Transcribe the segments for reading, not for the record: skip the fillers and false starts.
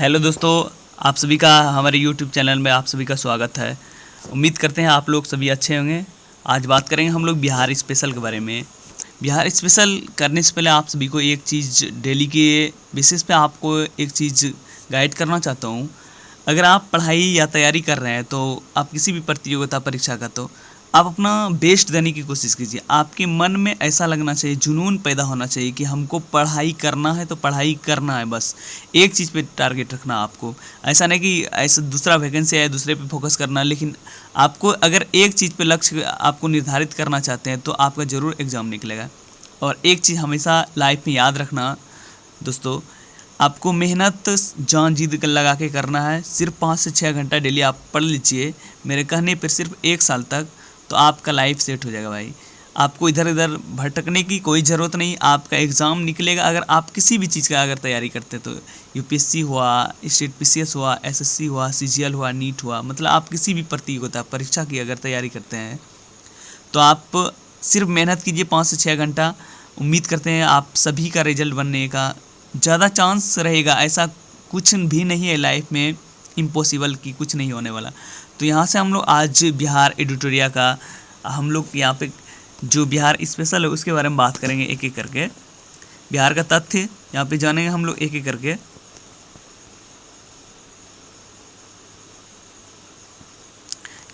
Hello दोस्तों, आप सभी का हमारे YouTube चैनल में आप सभी का स्वागत है। उम्मीद करते हैं आप लोग सभी अच्छे होंगे। आज बात करेंगे हम लोग बिहार स्पेशल के बारे में। बिहार स्पेशल करने से पहले आप सभी को एक चीज़ डेली के बेसिस पे आपको एक चीज़ गाइड करना चाहता हूँ। अगर आप पढ़ाई या तैयारी कर रहे हैं तो आप किसी भी प्रतियोगिता परीक्षा का, तो आप अपना बेस्ट देने की कोशिश कीजिए। आपके मन में ऐसा लगना चाहिए, जुनून पैदा होना चाहिए कि हमको पढ़ाई करना है तो पढ़ाई करना है। बस एक चीज़ पे टारगेट रखना आपको। ऐसा नहीं कि ऐसा दूसरा वैकेंसी है दूसरे पे फोकस करना, लेकिन आपको अगर एक चीज़ पे लक्ष्य आपको निर्धारित करना चाहते हैं तो आपका ज़रूर एग्ज़ाम निकलेगा। और एक चीज़ हमेशा लाइफ में याद रखना दोस्तों, आपको मेहनत जान जीत कर लगा के करना है। सिर्फ 5 से 6 घंटा डेली आप पढ़ लीजिए मेरे कहने पर, सिर्फ 1 साल तक, तो आपका लाइफ सेट हो जाएगा भाई। आपको इधर उधर भटकने की कोई ज़रूरत नहीं। आपका एग्ज़ाम निकलेगा। अगर आप किसी भी चीज़ का अगर तैयारी करते तो यूपीएससी हुआ, स्टेट पीसीएस हुआ, एसएससी हुआ, सीजीएल हुआ, नीट हुआ, मतलब आप किसी भी प्रतियोगिता परीक्षा की अगर तैयारी करते हैं तो आप सिर्फ मेहनत कीजिए 5 से 6 घंटा। उम्मीद करते हैं आप सभी का रिजल्ट बनने का ज़्यादा चांस रहेगा। ऐसा कुछ भी नहीं है लाइफ में इम्पॉसिबल की कुछ नहीं होने वाला। तो यहाँ से हम लोग आज बिहार एडिटोरिया का हम लोग यहाँ पे जो बिहार स्पेशल है उसके बारे में बात करेंगे एक एक करके। बिहार का तथ्य यहाँ पे जानेंगे हम लोग एक एक करके।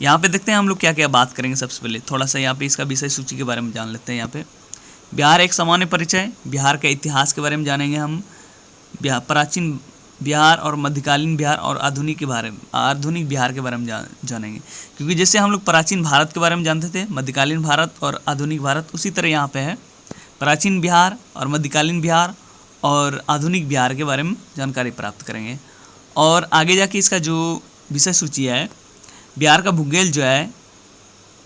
यहाँ पे देखते हैं हम लोग क्या क्या बात करेंगे। सबसे पहले थोड़ा सा यहाँ पे इसका विषय सूची के बारे में जान लेते हैं। यहाँ पे बिहार एक सामान्य परिचय, बिहार के इतिहास के बारे में जानेंगे हम। प्राचीन बिहार और मध्यकालीन बिहार और आधुनिक बिहार के बारे में जानेंगे। क्योंकि जैसे हम लोग प्राचीन भारत के बारे में जानते थे, मध्यकालीन भारत और आधुनिक भारत, उसी तरह यहाँ पे है प्राचीन बिहार और मध्यकालीन बिहार और आधुनिक बिहार के बारे में जानकारी प्राप्त करेंगे। और आगे जाके इसका जो विषय सूची है, बिहार का भूगोल जो है,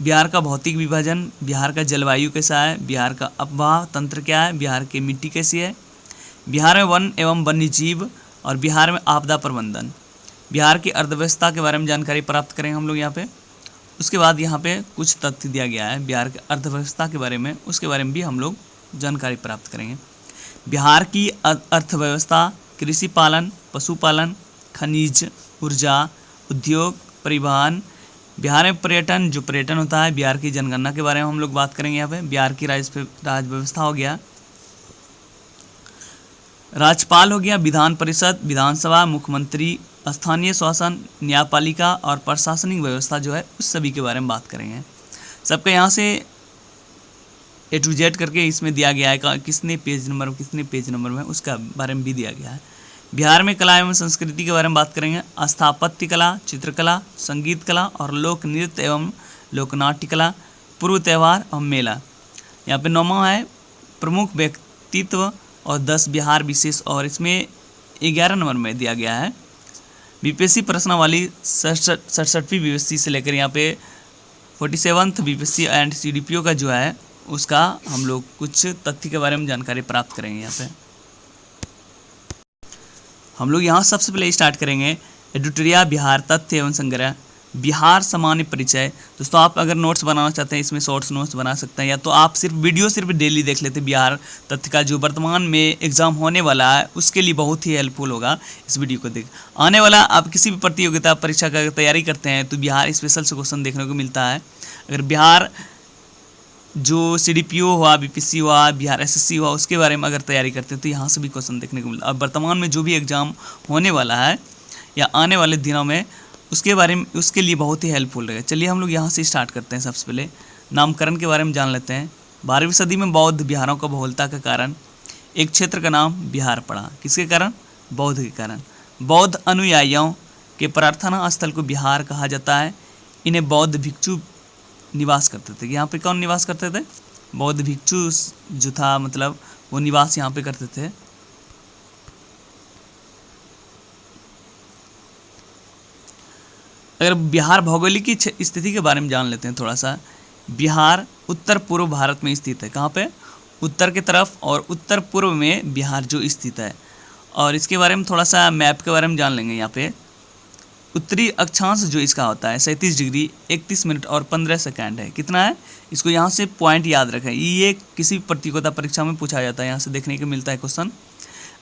बिहार का भौतिक विभाजन, बिहार का जलवायु कैसा है, बिहार का आबहवा तंत्र क्या है, बिहार की मिट्टी कैसी है, बिहार में वन एवं वन्य जीव और बिहार में आपदा प्रबंधन, बिहार की अर्थव्यवस्था के बारे में जानकारी प्राप्त करेंगे हम लोग यहाँ पे। उसके बाद यहाँ पे कुछ तथ्य दिया गया है बिहार की अर्थव्यवस्था के बारे में, उसके बारे में भी हम लोग जानकारी प्राप्त करेंगे। बिहार की अर्थव्यवस्था कृषि पालन, पशुपालन, खनिज, ऊर्जा, उद्योग, परिवहन, बिहार में पर्यटन, जो पर्यटन होता है, बिहार की जनगणना के बारे में हम लोग बात करेंगे यहाँ पे। बिहार की राज व्यवस्था हो गया, राज्यपाल हो गया, विधान परिषद, विधानसभा, मुख्यमंत्री, स्थानीय शासन, न्यायपालिका और प्रशासनिक व्यवस्था जो है उस सभी के बारे में बात करेंगे। सबका यहाँ से ए टू जेड करके इसमें दिया गया है, कितने पेज नंबर में उसका बारे में भी दिया गया है। बिहार में कला एवं संस्कृति के बारे में बात करेंगे। स्थापत्य कला, चित्रकला, संगीत कला और लोक नृत्य एवं लोकनाट्य कला, पूर्व त्यौहार और मेला। यहाँ पे 9वां है प्रमुख व्यक्तित्व और 10 बिहार विशेष, और इसमें 11 नंबर में दिया गया है बीपीएससी प्रश्नावली 67वीं बीपीएससी से लेकर यहाँ पे 47th बीपीएससी एंड सीडीपीओ का जो है उसका हम लोग कुछ तथ्य के बारे में जानकारी प्राप्त करेंगे। यहाँ पे हम लोग यहाँ सबसे पहले स्टार्ट करेंगे एडिटोरिया बिहार तथ्य एवं संग्रह, बिहार सामान्य परिचय। दोस्तों आप अगर नोट्स बनाना चाहते हैं, इसमें शॉर्ट्स नोट्स बना सकते हैं, या तो आप सिर्फ डेली देख लेते हैं। बिहार तथ्य का जो वर्तमान में एग्जाम होने वाला है उसके लिए बहुत ही हेल्पफुल होगा इस वीडियो को देख। आने वाला आप किसी भी प्रतियोगिता परीक्षा का तैयारी करते हैं तो बिहार स्पेशल से क्वेश्चन देखने को मिलता है। अगर बिहार जो सीडीपीओ हुआ, बीपीएससी हुआ, बिहार एसएससी हुआ, उसके बारे में अगर तैयारी करते हैं तो यहाँ से भी क्वेश्चन देखने को मिलता है। और वर्तमान में जो भी एग्ज़ाम होने वाला है या आने वाले दिनों में उसके बारे में, उसके लिए बहुत ही हेल्पफुल रहेगा। चलिए हम लोग यहाँ से स्टार्ट करते हैं। सबसे पहले नामकरण के बारे में जान लेते हैं। 12वीं सदी में बौद्ध बिहारों का बहुलता के कारण एक क्षेत्र का नाम बिहार पड़ा। किसके कारण? बौद्ध के कारण। बौद्ध अनुयायियों के प्रार्थना स्थल को बिहार कहा जाता है। इन्हें बौद्ध भिक्षु निवास करते थे। यहाँ पे कौन निवास करते थे? बौद्ध भिक्षु जो था, मतलब वो निवास यहाँ पे करते थे। अगर बिहार भौगोलिक की स्थिति के बारे में जान लेते हैं थोड़ा सा। बिहार उत्तर पूर्व भारत में स्थित है। कहाँ पे? उत्तर की तरफ, और उत्तर पूर्व में बिहार जो स्थित है। और इसके बारे में थोड़ा सा मैप के बारे में जान लेंगे। यहाँ पे उत्तरी अक्षांश जो इसका होता है 37 डिग्री 31 मिनट और 15 सेकेंड है। कितना है? इसको यहाँ से पॉइंट याद रखें, ये किसी प्रतियोगिता परीक्षा में पूछा जाता है, यहाँ से देखने को मिलता है क्वेश्चन।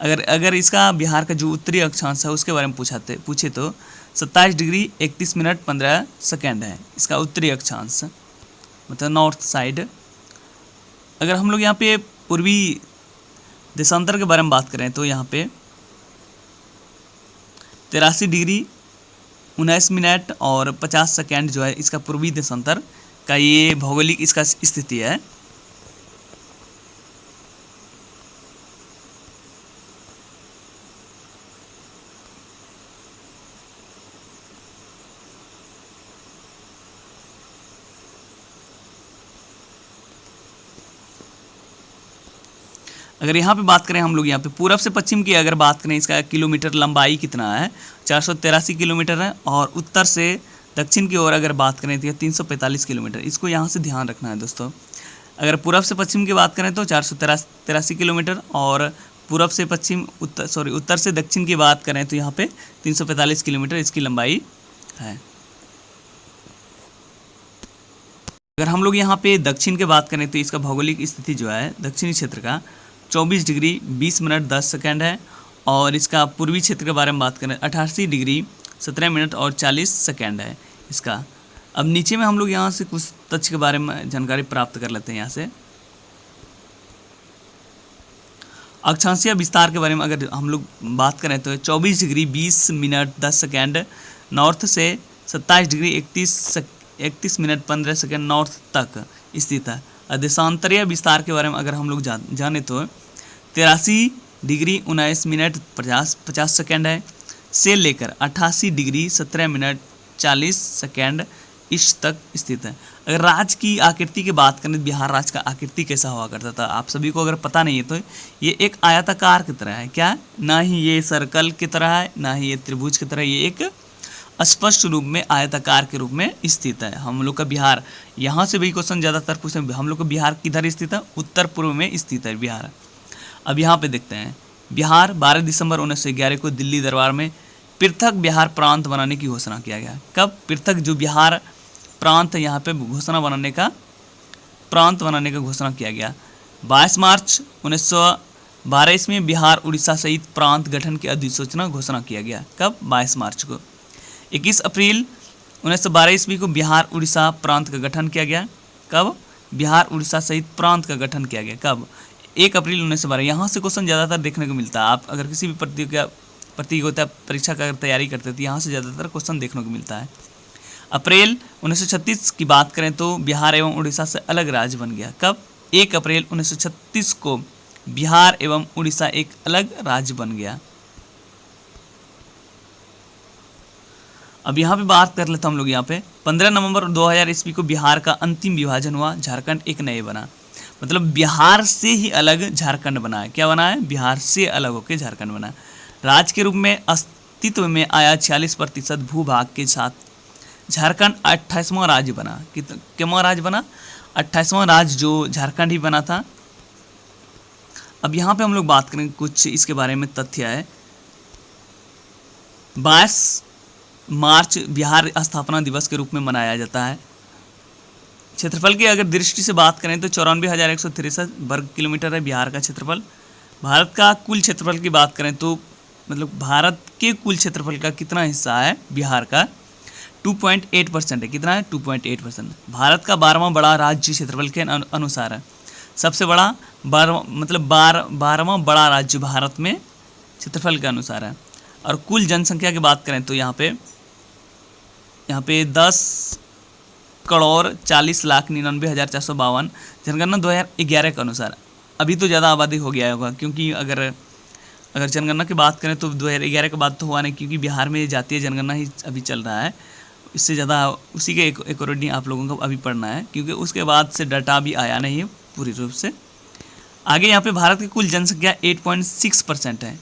अगर अगर इसका बिहार का जो उत्तरी अक्षांश है उसके बारे में पूछे तो 27 डिग्री 31 मिनट 15 सेकेंड है इसका उत्तरी अक्षांश, मतलब नॉर्थ साइड। अगर हम लोग यहाँ पे पूर्वी देशांतर के बारे में बात करें तो यहाँ पे 83 डिग्री 19 मिनट और 50 सेकेंड जो है इसका पूर्वी देशांतर का ये भौगोलिक इसका स्थिति है। अगर यहाँ पे बात करें हम लोग यहाँ पे पूरब से पश्चिम की अगर बात करें इसका किलोमीटर लंबाई कितना है 483 किलोमीटर है, और उत्तर से दक्षिण की ओर अगर बात करें तो 345 किलोमीटर। इसको यहाँ से ध्यान रखना है दोस्तों। अगर पूरब से पश्चिम की बात करें तो 483 किलोमीटर, और पूरब से पश्चिम उत्तर से दक्षिण की बात करें तो यहाँ पे 345 किलोमीटर इसकी लंबाई है। अगर हम लोग यहाँ पे दक्षिण की बात करें तो इसका भौगोलिक स्थिति जो है दक्षिणी क्षेत्र का 24 डिग्री 20 मिनट 10 सेकेंड है, और इसका पूर्वी क्षेत्र के बारे में बात करें 88 डिग्री 17 मिनट और 40 सेकेंड है इसका। अब नीचे में हम लोग यहाँ से कुछ तथ्य के बारे में जानकारी प्राप्त कर लेते हैं। यहाँ से अक्षांशीय विस्तार के बारे में अगर हम लोग बात करें तो 24 डिग्री 20 मिनट 10 सेकेंड नॉर्थ से 27 डिग्री 31 मिनट 15 सेकेंड नॉर्थ तक स्थित है। देशांतरीय विस्तार के बारे में अगर हम लोग जाने तो 83 डिग्री 19 मिनट 50 सेकेंड है से लेकर 88 डिग्री 17 मिनट 40 सेकेंड ईस्ट तक स्थित है। अगर राज्य की आकृति की बात करें, बिहार राज्य का आकृति कैसा हुआ करता था आप सभी को अगर पता नहीं है तो ये एक आयताकार की तरह है। क्या, ना ही ये सर्कल की तरह है ना ही ये त्रिभुज की तरह, ये एक स्पष्ट रूप में आयताकार के रूप में स्थित है। हम लोग का बिहार, यहाँ से भी क्वेश्चन ज़्यादातर पूछते हैं हम लोग का बिहार किधर स्थित है, उत्तर पूर्व में स्थित है बिहार। अब यहाँ पे देखते हैं बिहार 12 दिसंबर 1911 को दिल्ली दरबार में पृथक बिहार प्रांत बनाने की घोषणा किया गया। कब? पृथक जो बिहार प्रांत यहाँ पे प्रांत बनाने का घोषणा किया गया। 22 मार्च 1912 ईस्वी बिहार उड़ीसा सहित प्रांत गठन की अधिसूचना घोषणा किया गया। कब? 22 मार्च को। 21 अप्रैल 1912 ईस्वी को बिहार उड़ीसा प्रांत का गठन किया गया। कब? बिहार उड़ीसा सहित प्रांत का गठन किया गया। कब? 1 अप्रैल 1912। यहाँ से क्वेश्चन ज़्यादातर देखने को मिलता है। आप अगर किसी भी प्रतियोगिता परीक्षा का तैयारी करते हैं तो यहाँ से ज़्यादातर क्वेश्चन देखने को मिलता है। अप्रैल 1936 की बात करें तो बिहार एवं उड़ीसा से अलग राज्य बन गया। कब? 1 अप्रैल 1936 को बिहार एवं उड़ीसा एक अलग राज्य बन गया। अब यहाँ पे बात कर लेते हम लोग। यहाँ पे 15 नवंबर 2000 ईस्वी को बिहार का अंतिम विभाजन हुआ, झारखंड एक नए बना। मतलब बिहार से ही अलग झारखंड बना है। क्या बना है? बिहार से अलग होकर झारखंड बना। राज्य के रूप में अस्तित्व में आया 46% भूभाग के साथ झारखंड 28वां राज्य बना। कितवां राज्य बना? 28वां राज्य जो झारखंड ही बना था। अब यहाँ पे हम लोग बात करेंगे कुछ इसके बारे में तथ्य है। 22 मार्च बिहार स्थापना दिवस के रूप में मनाया जाता है। क्षेत्रफल की अगर दृष्टि से बात करें तो 94,163 वर्ग किलोमीटर है बिहार का क्षेत्रफल। भारत का कुल क्षेत्रफल की बात करें तो मतलब भारत के कुल क्षेत्रफल का कितना हिस्सा है बिहार का? 2.8% है। कितना है? 2.8%। भारत का 12वां बड़ा राज्य क्षेत्रफल के अनुसार है। सबसे बड़ा 12वां बड़ा राज्य भारत में क्षेत्रफल के अनुसार है। और कुल जनसंख्या की बात करें तो यहाँ पे 10,40,99,452 जनगणना 2011 के अनुसार। अभी तो ज़्यादा आबादी हो गया होगा, क्योंकि अगर जनगणना की बात करें तो 2011 के बाद तो हुआ नहीं, क्योंकि बिहार में जातीय जनगणना ही अभी चल रहा है। इससे ज़्यादा उसी के अकॉर्डिंग आप लोगों को अभी पढ़ना है, क्योंकि उसके बाद से डाटा भी आया नहीं है पूरी रूप से। आगे यहाँ पे भारत की कुल जनसंख्या 8.6% है।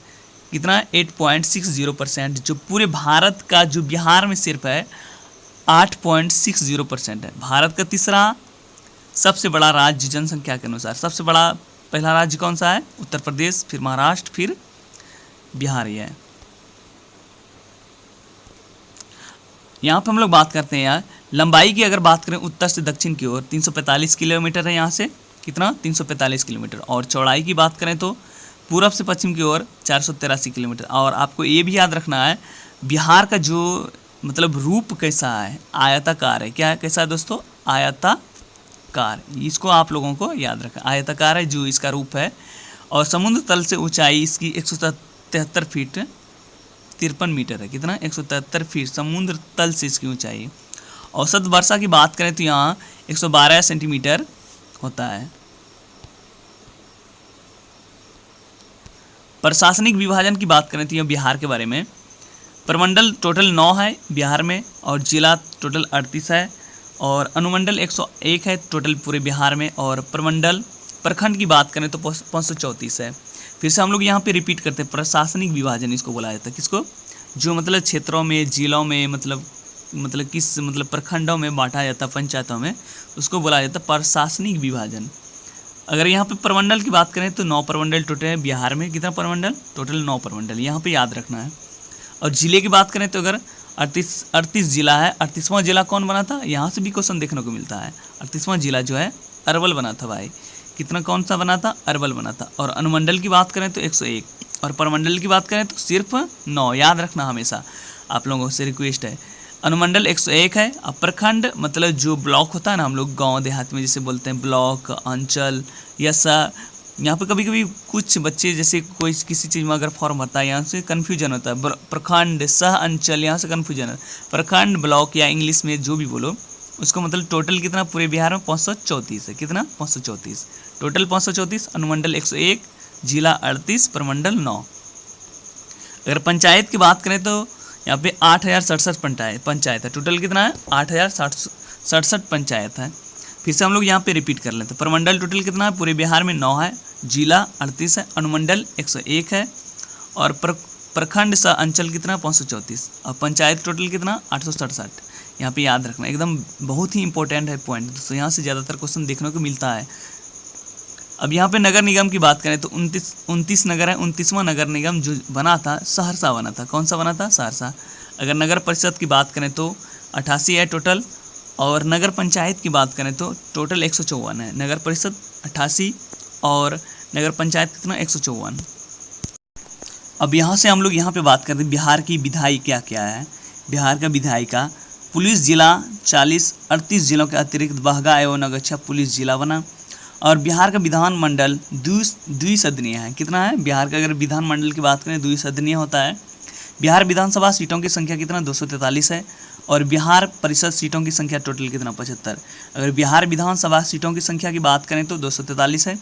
कितना है? 8.60%। जो पूरे भारत का जो बिहार में सिर्फ है 8.60% है। भारत का तीसरा सबसे बड़ा राज्य जनसंख्या के अनुसार। सबसे बड़ा पहला राज्य कौन सा है? उत्तर प्रदेश, फिर महाराष्ट्र, फिर बिहार ही है। यहाँ पे हम लोग बात करते हैं यार लंबाई की। अगर बात करें उत्तर से दक्षिण की ओर 345 किलोमीटर है। यहाँ से कितना? 345 किलोमीटर। और चौड़ाई की बात करें तो पूरब से पश्चिम की ओर 483 किलोमीटर। और आपको ये भी याद रखना है बिहार का जो मतलब रूप कैसा है, आयताकार है। क्या है, कैसा है दोस्तों, आयताकार। इसको आप लोगों को याद रखना, आयताकार है जो इसका रूप है। और समुद्र तल से ऊंचाई इसकी 173 फीट 53 मीटर है। कितना, 173 फीट समुद्र तल से इसकी ऊंचाई। औसत वर्षा की बात करें तो यहाँ 112 सेंटीमीटर होता है। प्रशासनिक विभाजन की बात करें तो यह बिहार के बारे में, प्रमंडल टोटल 9 है बिहार में, और जिला टोटल 38 है, और अनुमंडल 101 है टोटल पूरे बिहार में, और प्रमंडल प्रखंड की बात करें तो 534 है। फिर से हम लोग यहाँ पे रिपीट करते हैं, प्रशासनिक विभाजन इसको बोला जाता है। किसको, जो मतलब क्षेत्रों में, जिलों में, मतलब किस मतलब प्रखंडों में बांटा जाता है, पंचायतों में, उसको बोला जाता है प्रशासनिक विभाजन। अगर यहाँ पे प्रमंडल की बात करें तो 9 प्रमंडल टोटल है बिहार में। कितना प्रमंडल, टोटल 9 प्रमंडल, यहाँ पे याद रखना है। और जिले की बात करें तो अगर 38 जिला है। 38वां जिला कौन बना था, यहाँ से भी क्वेश्चन देखने को मिलता है। 38वां जिला जो है अरवल बना था भाई। कितना, कौन सा बना था, अरवल बना था। और अनुमंडल की बात करें तो 101, और प्रमंडल की बात करें तो सिर्फ 9। याद रखना हमेशा, आप लोगों से रिक्वेस्ट है। अनुमंडल 101 है। अब प्रखंड मतलब जो ब्लॉक होता है ना, हम लोग गांव देहात में जैसे बोलते हैं ब्लॉक, अंचल या सा। यहाँ पे कभी कभी कुछ बच्चे जैसे कोई किसी चीज़ में अगर फॉर्म भरता है, यहाँ से कन्फ्यूजन होता है। प्रखंड, सह, अंचल, यहाँ से कन्फ्यूजन है। प्रखंड, ब्लॉक या इंग्लिश में जो भी बोलो उसको, मतलब टोटल कितना पूरे बिहार में 534 है। कितना, 534 टोटल 534। अनुमंडल 101, जिला 38, प्रमंडल 9। अगर पंचायत की बात करें तो यहाँ पे 8067 पंचायत है। टोटल कितना है, 8067 पंचायत है। फिर से हम लोग यहाँ पे रिपीट कर लेते हैं। प्रमंडल टोटल कितना है, पूरे बिहार में 9 है, जिला 38 है, अनुमंडल 101 है, और प्रखंड सा अंचल कितना, 534, और पंचायत टोटल कितना, 867। यहाँ पे याद रखना, एकदम बहुत ही इंपॉर्टेंट है पॉइंट दोस्तों, यहाँ से ज़्यादातर क्वेश्चन देखने को मिलता है। अब यहाँ पे नगर निगम की बात करें तो 29 नगर है। 29वां नगर निगम जो बना था, सहरसा बना था। कौन सा बना था, सहरसा। अगर नगर परिषद की बात करें तो 88 है टोटल, और नगर पंचायत की बात करें तो टोटल 154 है। नगर परिषद 88 और नगर पंचायत कितना, 154। अब यहाँ से हम लोग यहाँ पे बात करते हैं बिहार की विधायी क्या क्या है। बिहार का विधायी का पुलिस जिला 40, 38 जिलों के अतिरिक्त बहगा एवं नगच्छा पुलिस जिला बना। और बिहार का विधानमंडल द्विसदनीय है। कितना है, बिहार का अगर विधानमंडल की बात करें द्विसदनीय होता है। बिहार विधानसभा सीटों की संख्या कितना, 243 है। और बिहार परिषद सीटों की संख्या टोटल कितना, 75। अगर बिहार विधानसभा सीटों की संख्या की बात करें तो 243 है।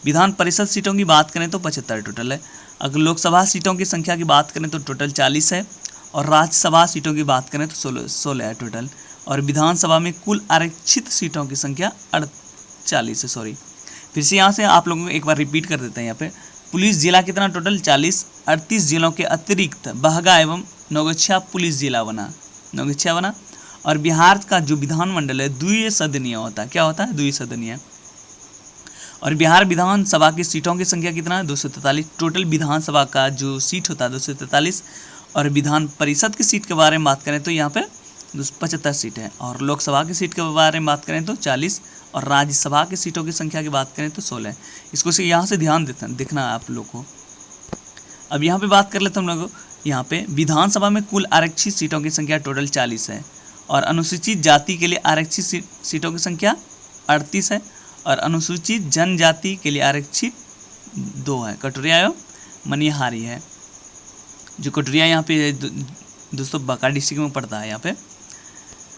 विधान परिषद सीटों की बात करें तो 75 टोटल है। अगर लोकसभा सीटों की संख्या की बात करें तो टोटल 40 है। और राज्यसभा सीटों की बात करें तो 16 है टोटल। और विधानसभा में कुल आरक्षित सीटों की संख्या 40 है, सॉरी। फिर से यहाँ से आप लोगों को एक बार रिपीट कर देते हैं। यहाँ पे पुलिस जिला कितना, टोटल 40, 38 जिलों के अतिरिक्त बहगा एवं नगच्छा पुलिस जिला बना, नगच्छा बना। और बिहार का जो विधानमंडल है द्विसदनीय होता है। क्या होता है, द्विसदनीय। और बिहार विधानसभा की सीटों की संख्या कितना है, 243। टोटल विधानसभा का जो सीट होता है 243। और विधान परिषद की सीट के बारे में बात करें तो यहाँ पे 75 सीट है। और लोकसभा की सीट के बारे में बात करें तो 40। और राज्यसभा की सीटों की संख्या की बात करें तो 16। इसको से यहाँ से ध्यान देखना है आप लोग को। अब यहाँ पे बात कर लेते हैं हम लोग। यहाँ पे विधानसभा में कुल आरक्षित सीटों की संख्या टोटल 40 है। और अनुसूचित जाति के लिए आरक्षित सीटों की संख्या 38 है। और अनुसूचित जनजाति के लिए आरक्षित 2 है, कटोरिया एवं मनिहारी है। जो कटोरिया यहाँ पे दोस्तों बांका डिस्ट्रिक्ट में पड़ता है। यहाँ पे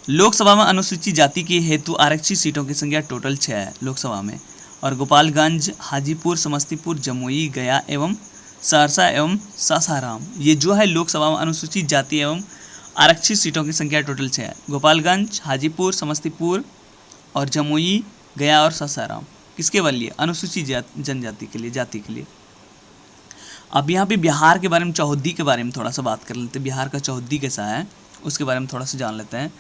लोकसभा में अनुसूचित जाति के हेतु आरक्षित सीटों की संख्या टोटल 6 है लोकसभा में। और गोपालगंज, हाजीपुर, समस्तीपुर, जमुई, गया एवं सहरसा एवं सासाराम, ये जो है लोकसभा में अनुसूचित जाति एवं आरक्षित सीटों की संख्या टोटल 6 है। गोपालगंज, हाजीपुर, समस्तीपुर और जमुई, गया और सासाराम किसके लिए, अनुसूचित जनजाति के लिए, जाति के लिए। अब यहाँ पे बिहार के बारे में, चौहद्दी के बारे में थोड़ा सा बात कर लेते हैं। बिहार का चौहद्दी कैसा है उसके बारे में थोड़ा सा जान लेते हैं।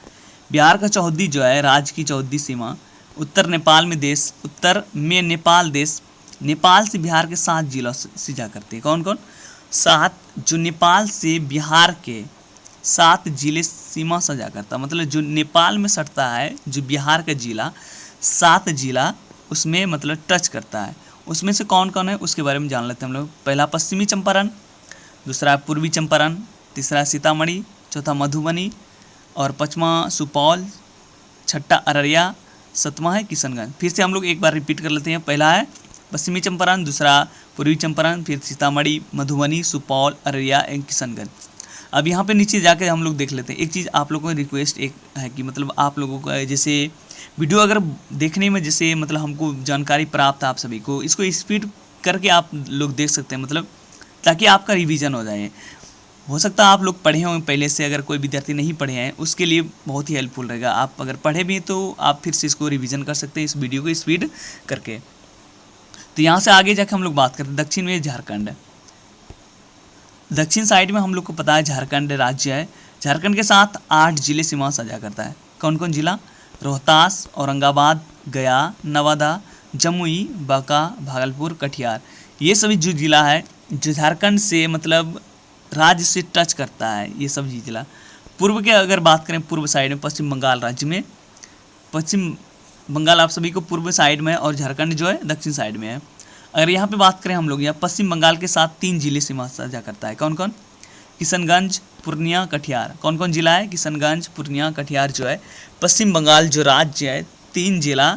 बिहार का चौहद्दी जो है, राज्य की चौहद्दी सीमा उत्तर में नेपाल देश, नेपाल से बिहार के 7 जिलों से जा करती है। कौन कौन, 7, जो नेपाल से बिहार के 7 जिले सीमा सजा करता है। मतलब जो नेपाल में सटता है, जो बिहार का जिला 7 जिला उसमें मतलब टच करता है, उसमें से कौन कौन है उसके बारे में जान लेते हैं हम लोग। पहला पश्चिमी चंपारण, दूसरा पूर्वी चंपारण, तीसरा सीतामढ़ी, चौथा मधुबनी और पाँचवा सुपौल, छठा अररिया, सातवां है किशनगंज। फिर से हम लोग एक बार रिपीट कर लेते हैं। पहला है पश्चिमी चंपारण, दूसरा पूर्वी चंपारण, फिर सीतामढ़ी, मधुबनी, सुपौल, अररिया एवं किशनगंज। अब यहाँ पे नीचे जाकर हम लोग देख लेते हैं। एक चीज़ आप लोगों को रिक्वेस्ट एक है कि मतलब आप लोगों को जैसे वीडियो अगर देखने में जैसे मतलब हमको जानकारी प्राप्त है आप सभी को, इसको स्पीड करके आप लोग देख सकते हैं, मतलब ताकि आपका रिवीजन हो जाए। हो सकता है आप लोग पढ़े होंगे पहले से, अगर कोई विद्यार्थी नहीं पढ़े हैं उसके लिए बहुत ही हेल्पफुल रहेगा। आप अगर पढ़े भी हैं तो आप फिर से इसको रिवीजन कर सकते हैं इस वीडियो को स्पीड करके। तो यहाँ से आगे जाकर हम लोग बात करते हैं दक्षिण में झारखंड। दक्षिण साइड में हम लोग को पता है झारखंड राज्य है। झारखंड के साथ 8 जिले सीमा साझा करता है। कौन कौन जिला? रोहतास, औरंगाबाद, गया, नवादा, जमुई, बांका, भागलपुर, कटिहार। ये सभी जो जिला है जो झारखंड से मतलब राज्य से टच करता है, ये सभी जिला। पूर्व के अगर बात करें, पूर्व साइड में पश्चिम बंगाल राज्य में, पश्चिम बंगाल आप सभी को पूर्व साइड में है और झारखंड जो है दक्षिण साइड में है। अगर यहाँ पे बात करें हम लोग, यहाँ पश्चिम बंगाल के साथ 3 जिले सीमा साझा करता है। कौन कौन? किशनगंज, पूर्णिया, कटिहार। कौन कौन जिला है? किशनगंज, पूर्णिया, कटिहार जो है पश्चिम बंगाल जो राज्य है 3 जिला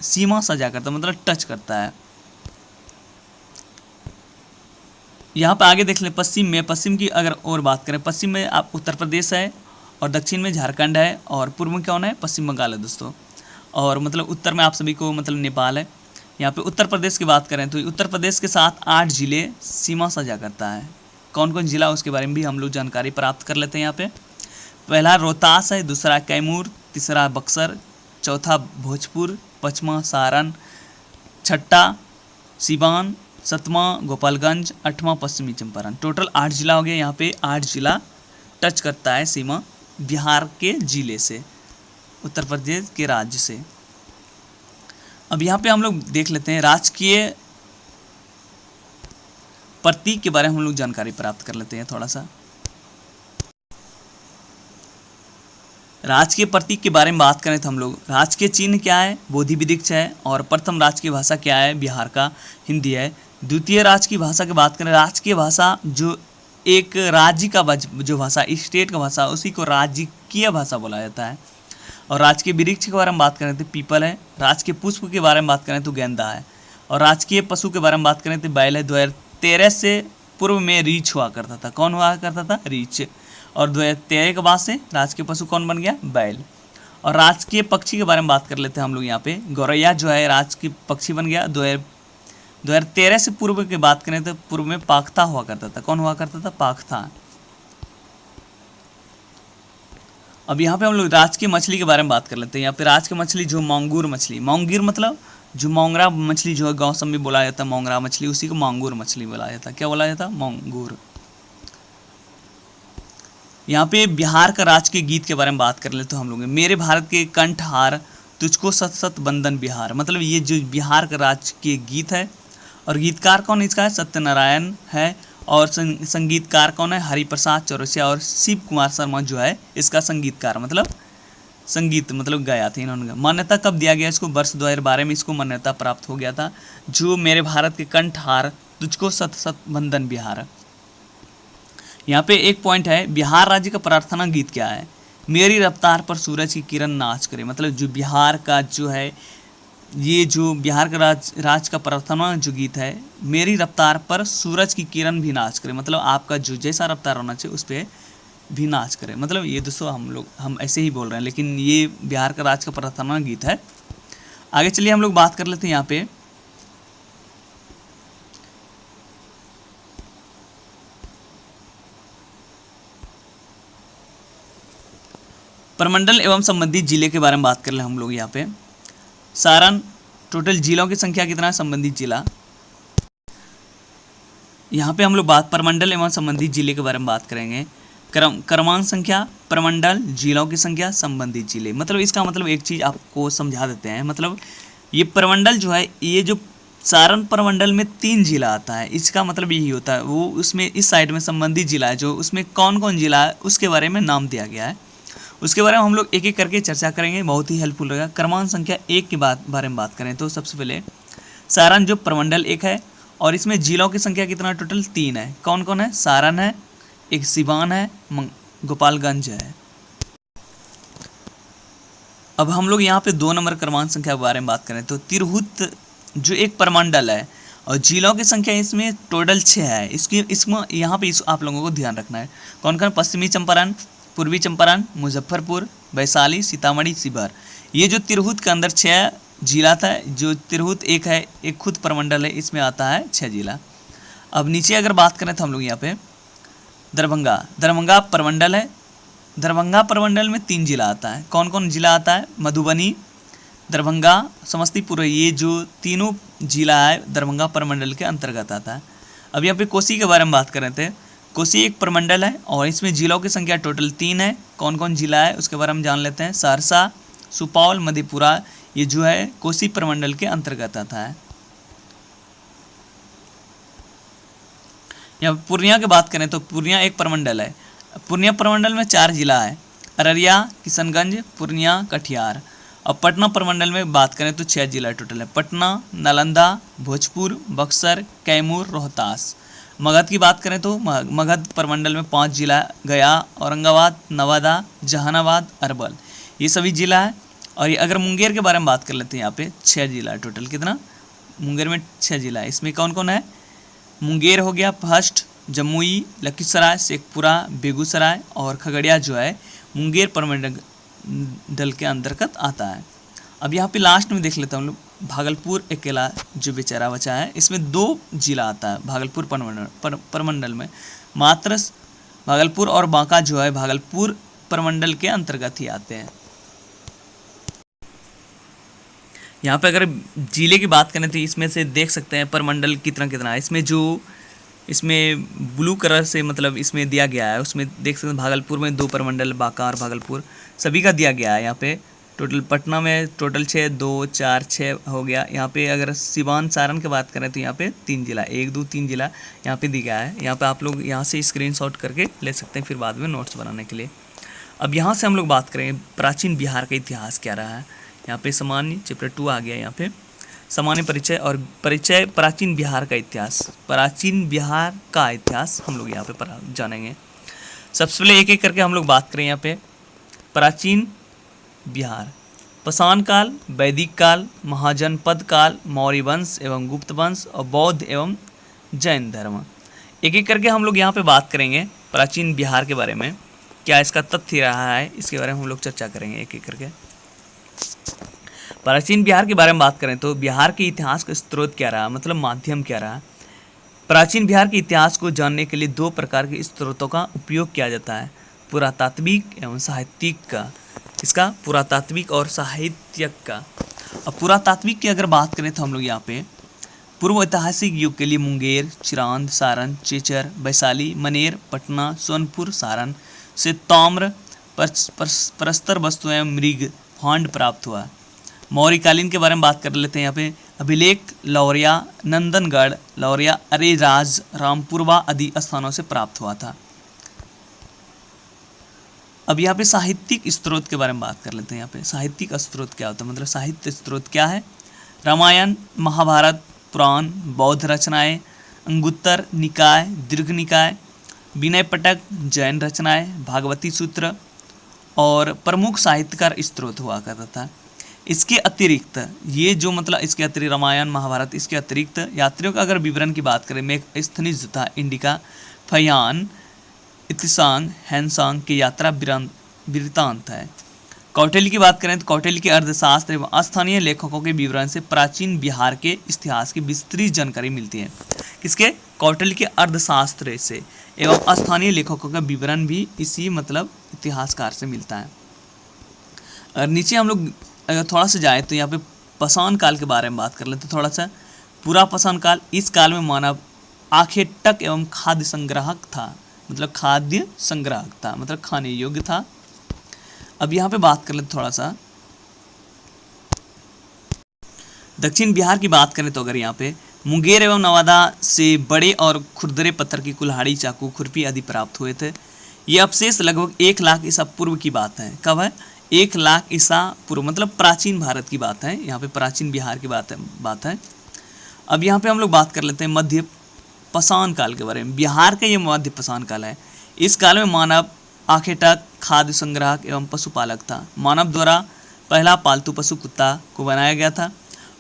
सीमा साझा करता है, मतलब टच करता है। यहाँ पर आगे देख लें पश्चिम में, पश्चिम की अगर और बात करें, पश्चिम में आप उत्तर प्रदेश है और दक्षिण में झारखंड है और पूर्व में कौन है? पश्चिम बंगाल है दोस्तों। और मतलब उत्तर में आप सभी को मतलब नेपाल है। यहाँ पे उत्तर प्रदेश की बात करें तो उत्तर प्रदेश के साथ 8 जिले सीमा साझा करता है। कौन कौन जिला उसके बारे में भी हम लोग जानकारी प्राप्त कर लेते हैं। यहाँ पे पहला रोहतास है, दूसरा कैमूर, तीसरा बक्सर, चौथा भोजपुर, पाँचवा सारण, छठा सिवान, सातवां गोपालगंज, 8वां पश्चिमी चंपारण। टोटल 8 जिला हो गया। यहाँ पे 8 जिला टच करता है सीमा बिहार के जिले से, उत्तर प्रदेश के राज्य से। अब यहाँ पे हम लोग देख लेते हैं राजकीय प्रतीक के बारे में हम लोग जानकारी प्राप्त कर लेते हैं थोड़ा सा। राजकीय प्रतीक के बारे में बात करें तो हम लोग राजकीय चिन्ह क्या है? बोधि वृक्ष है। और प्रथम राजकीय भाषा क्या है? बिहार का हिंदी है। द्वितीय राजकीय भाषा की बात करें, राजकीय भाषा जो एक राज्य का जो भाषा, स्टेट का भाषा, उसी को राजकीय भाषा बोला जाता है। और राजकीय वृक्ष के बारे में बात करें तो पीपल है। राजकीय पुष्प के बारे में बात करें तो गेंदा है। और राजकीय पशु के बारे में बात करें तो बैल है। 2013 से पूर्व में रीछ हुआ करता था। कौन हुआ करता था? रीछ। और 2013 के बाद से राजकीय पशु कौन बन गया? बैल। और राजकीय पक्षी के बारे में बात कर लेते हैं हम लोग। यहाँ पे गौरैया जो है राजकीय पक्षी बन गया। 2013 से पूर्व की बात करें तो पूर्व में पाखथा हुआ करता था। कौन हुआ करता था? पाखथा। अब यहाँ पे हम लोग राजकीय मछली के बारे में बात कर लेते हैं। यहाँ पे राजकीय मछली जो मांगुर मछली, मांगुर मतलब जो मोंगरा मछली जो है गाँव सब में बोला जाता है मोंगरा मछली, उसी को मांगुर मछली बोला जाता है। क्या बोला जाता है? मांगुर। यहाँ पे बिहार का राजकीय गीत के बारे में बात कर लेते हैं हम लोग। मेरे भारत के कंठहार तुझको सत सत बंदन बिहार, मतलब ये जो बिहार का राजकीय गीत है। और गीतकार कौन इसका है? सत्यनारायण है। और संगीतकार कौन है? हरिप्रसाद चौरसिया और शिव कुमार शर्मा जो है इसका संगीतकार, मतलब संगीत मतलब गाया था इन्होंने। मान्यता कब दिया गया इसको? वर्ष 2012 में इसको मान्यता प्राप्त हो गया था। जो मेरे भारत के कंठहार तुझको सत सत बंदन बिहार। यहाँ पे एक पॉइंट है, बिहार राज्य का प्रार्थना गीत क्या है? मेरी रफ्तार पर सूरज की किरण नाच करे, मतलब जो बिहार का जो है ये जो बिहार का राज का प्रार्थना जो गीत है, मेरी रफ्तार पर सूरज की किरण भी नाच करे, मतलब आपका जो जैसा रफ्तार होना चाहिए उस पर भी नाच करे। मतलब ये दोस्तों हम ऐसे ही बोल रहे हैं, लेकिन ये बिहार का राज का प्रार्थना गीत है। आगे चलिए हम लोग बात कर लेते हैं यहाँ पे प्रमंडल एवं संबंधित जिले के बारे में बात कर ले हम लोग। यहाँ पे सारण, टोटल जिलों की संख्या कितना है? संबंधित जिला। यहाँ पे हम लोग प्रमंडल एवं संबंधित जिले के बारे में बात करेंगे। क्रमांक संख्या, प्रमंडल, जिलों की संख्या, संबंधित जिले। मतलब इसका मतलब एक चीज़ आपको समझा देते हैं। मतलब ये प्रमंडल जो है, ये जो सारण प्रमंडल में 3 जिला आता है, इसका मतलब यही होता है। वो उसमें इस साइड में संबंधित जिला है, जो उसमें कौन कौन जिला है उसके बारे में नाम दिया गया है। उसके बारे में हम लोग एक एक करके चर्चा करेंगे, बहुत ही हेल्पफुल रहेगा। क्रमांक संख्या 1 के बारे में बात करें तो सबसे पहले सारण जो प्रमंडल एक है और इसमें जिलों की संख्या कितना टोटल 3 है। कौन कौन है? सारण है, एक सिवान है, गोपालगंज है। अब हम लोग यहाँ पे 2 नंबर क्रमांक संख्या के बारे में बात करें तो तिरहुत जो एक प्रमंडल है और जिलों की संख्या इसमें टोटल 6 है। इसमें यहाँ पे आप लोगों को ध्यान रखना है। कौन कौन? पश्चिमी चंपारण, पूर्वी चंपारण, मुजफ्फरपुर, वैशाली, सीतामढ़ी, शिवहर। ये जो तिरहुत के अंदर 6 जिला था, जो तिरहुत एक है, एक खुद प्रमंडल है, इसमें आता है 6 जिला। अब नीचे अगर बात करें तो हम लोग यहाँ पे दरभंगा प्रमंडल है। दरभंगा प्रमंडल में 3 जिला आता है। कौन कौन जिला आता है? मधुबनी, दरभंगा, समस्तीपुर। ये जो तीनों जिला है दरभंगा प्रमंडल के अंतर्गत आता है। अब यहाँ पे कोसी के बारे में बात कर रहे थे। कोसी एक प्रमंडल है और इसमें जिलों की संख्या टोटल 3 है। कौन कौन जिला है उसके बारे में जान लेते हैं। सहरसा, सुपौल, मधेपुरा, ये जो है कोसी प्रमंडल के अंतर्गत आता है। यहाँ पूर्णिया की बात करें तो पूर्णिया एक प्रमंडल है। पूर्णिया प्रमंडल में 4 जिला है, अररिया, किशनगंज, पूर्णिया, कटिहार। और पटना प्रमंडल में बात करें तो 6 जिला टोटल है, पटना, नालंदा, भोजपुर, बक्सर, कैमूर, रोहतास। मगध की बात करें तो मगध प्रमंडल में 5 जिला, गया, औरंगाबाद, नवादा, जहानाबाद, अरवल, ये सभी जिला है। और ये अगर मुंगेर के बारे में बात कर लेते हैं यहाँ पे 6 जिला टोटल। कितना? मुंगेर में 6 जिला है। इसमें कौन कौन है? मुंगेर हो गया फर्स्ट, जमुई, लखीसराय, शेखपुरा, बेगूसराय और खगड़िया जो है मुंगेर प्रमंडल के अंतर्गत आता है। अब यहाँ पे लास्ट में देख लेता हूँ लोग भागलपुर अकेला जो बेचारा बचा है, इसमें 2 जिला आता है भागलपुर प्रमंडल में। मात्र भागलपुर और बांका जो है भागलपुर प्रमंडल के अंतर्गत ही आते हैं। यहाँ पे अगर जिले की बात करें तो इसमें से देख सकते हैं प्रमंडल कितना कितना है। इसमें ब्लू कलर से मतलब इसमें दिया गया है, उसमें देख सकते हैं भागलपुर में 2 प्रमंडल, बांका और भागलपुर सभी का दिया गया है। यहाँ पे टोटल पटना में टोटल 6, 2, 4, 6 हो गया। यहाँ पे अगर सिवान सारण की बात करें तो यहाँ पे 3 जिला, 1, 2, 3 जिला यहाँ पे दिया गया है। यहाँ पे आप लोग यहाँ से स्क्रीनशॉट करके ले सकते हैं फिर बाद में नोट्स बनाने के लिए। अब यहाँ से हम लोग बात करें प्राचीन बिहार का इतिहास क्या रहा है। यहाँ पे सामान्य चैप्टर 2 आ गया। यहाँ पे सामान्य परिचय और परिचय प्राचीन बिहार का इतिहास। प्राचीन बिहार का इतिहास हम लोग यहाँ पे जानेंगे। सबसे पहले एक एक करके हम लोग बात करें। यहाँ पे प्राचीन बिहार, पाषाण काल, वैदिक काल, महाजनपद काल, मौर्य वंश एवं गुप्त वंश और बौद्ध एवं जैन धर्म। एक एक करके हम लोग यहाँ पे बात करेंगे प्राचीन बिहार के बारे में, क्या इसका तथ्य रहा है, इसके बारे में हम लोग चर्चा करेंगे एक एक करके। प्राचीन बिहार के बारे में बात करें तो बिहार के इतिहास का स्रोत क्या रहा, मतलब माध्यम क्या रहा। प्राचीन बिहार के इतिहास को जानने के लिए 2 प्रकार के स्रोतों का उपयोग किया जाता है, पुरातात्विक एवं साहित्यिक का। इसका पुरातात्विक और साहित्यिक का। अब पुरातात्विक की अगर बात करें तो हम लोग यहाँ पे पूर्व ऐतिहासिक युग के लिए मुंगेर, चिरांद, सारण, चेचर, वैशाली, मनेर, पटना, सोनपुर, सारण से ताम्र, प्रस्तर वस्तु एवं मृग भांड प्राप्त हुआ। मौर्यकालीन के बारे में बात कर लेते हैं। यहाँ पे अभिलेख लौरिया, नंदनगढ़, लौरिया, अरेराज, रामपुरवा आदि स्थानों से प्राप्त हुआ था। अब यहाँ पे साहित्यिक स्रोत के बारे में बात कर लेते हैं। यहाँ पे साहित्यिक स्रोत क्या होता है, मतलब साहित्य स्रोत क्या है। रामायण, महाभारत, पुराण, बौद्ध रचनाएं, अंगुत्तर निकाय, दीर्घ निकाय, विनय पटक, जैन रचनाएं, भागवती सूत्र और प्रमुख साहित्यकार स्रोत हुआ करता था। इसके अतिरिक्त ये जो मतलब इसके अतिरिक्त रामायण, महाभारत, इसके अतिरिक्त यात्रियों का अगर विवरण की बात करें, मेघस्थनीज तथा इंडिका, फयान, इतिसांग, हैंसांग की यात्रा वृत्तांत है। कौटिल्य की बात करें तो कौटिल्य के अर्थशास्त्र एवं स्थानीय लेखकों के विवरण से प्राचीन बिहार के इतिहास की विस्तृत जानकारी मिलती है। किसके? कौटिल्य के अर्थशास्त्र से एवं स्थानीय लेखकों का विवरण भी इसी मतलब इतिहासकार से मिलता है। और नीचे हम लोग अगर थोड़ा सा जाए तो यहाँ पे पाषाण काल के बारे में बात कर लेते थोड़ा सा। पूरा पाषाण काल, इस काल में मानव आखेटक एवं खाद्य संग्राहक था, मतलब खाद्य संग्राहक था, मतलब खाने योग्य था। अब यहाँ पे बात कर लेते थोड़ा सा दक्षिण बिहार की बात करें तो अगर यहाँ पे मुंगेर एवं नवादा से बड़े और खुरदरे पत्थर की कुल्हाड़ी, चाकू, खुरपी आदि प्राप्त हुए थे। ये अवशेष लगभग 1 लाख ईसा पूर्व की बात है। कब है? 1 लाख ईसा पूर्व, मतलब प्राचीन भारत की बात है। यहाँ पे प्राचीन बिहार की बात है। अब यहाँ पे हम लोग बात कर लेते हैं मध्य पाषाण काल के बारे में। बिहार का ये मध्य पाषाण काल है। इस काल में मानव आखेटक, खाद्य संग्राहक एवं पशुपालक था। मानव द्वारा पहला पालतू पशु कुत्ता को बनाया गया था।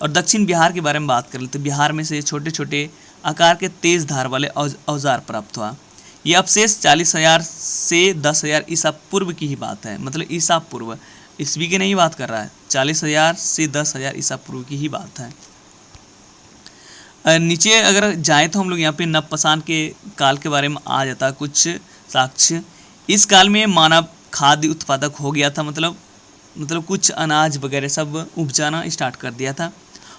और दक्षिण बिहार के बारे में बात कर लेते हैं। बिहार में से छोटे छोटे आकार के तेज धार वाले औजार प्राप्त हुआ। ये अवशेष 40,000 से 10,000 ईसा पूर्व की ही बात है, मतलब ईसा पूर्व, ईस्वी की नहीं बात कर रहा है। 40,000 से 10,000 ईसा पूर्व की ही बात है। नीचे अगर जाए तो हम लोग यहाँ पे नवपाषाण के काल के बारे में आ जाता है कुछ साक्ष्य। इस काल में मानव खाद्य उत्पादक हो गया था, मतलब कुछ अनाज वगैरह सब उपजाना स्टार्ट कर दिया था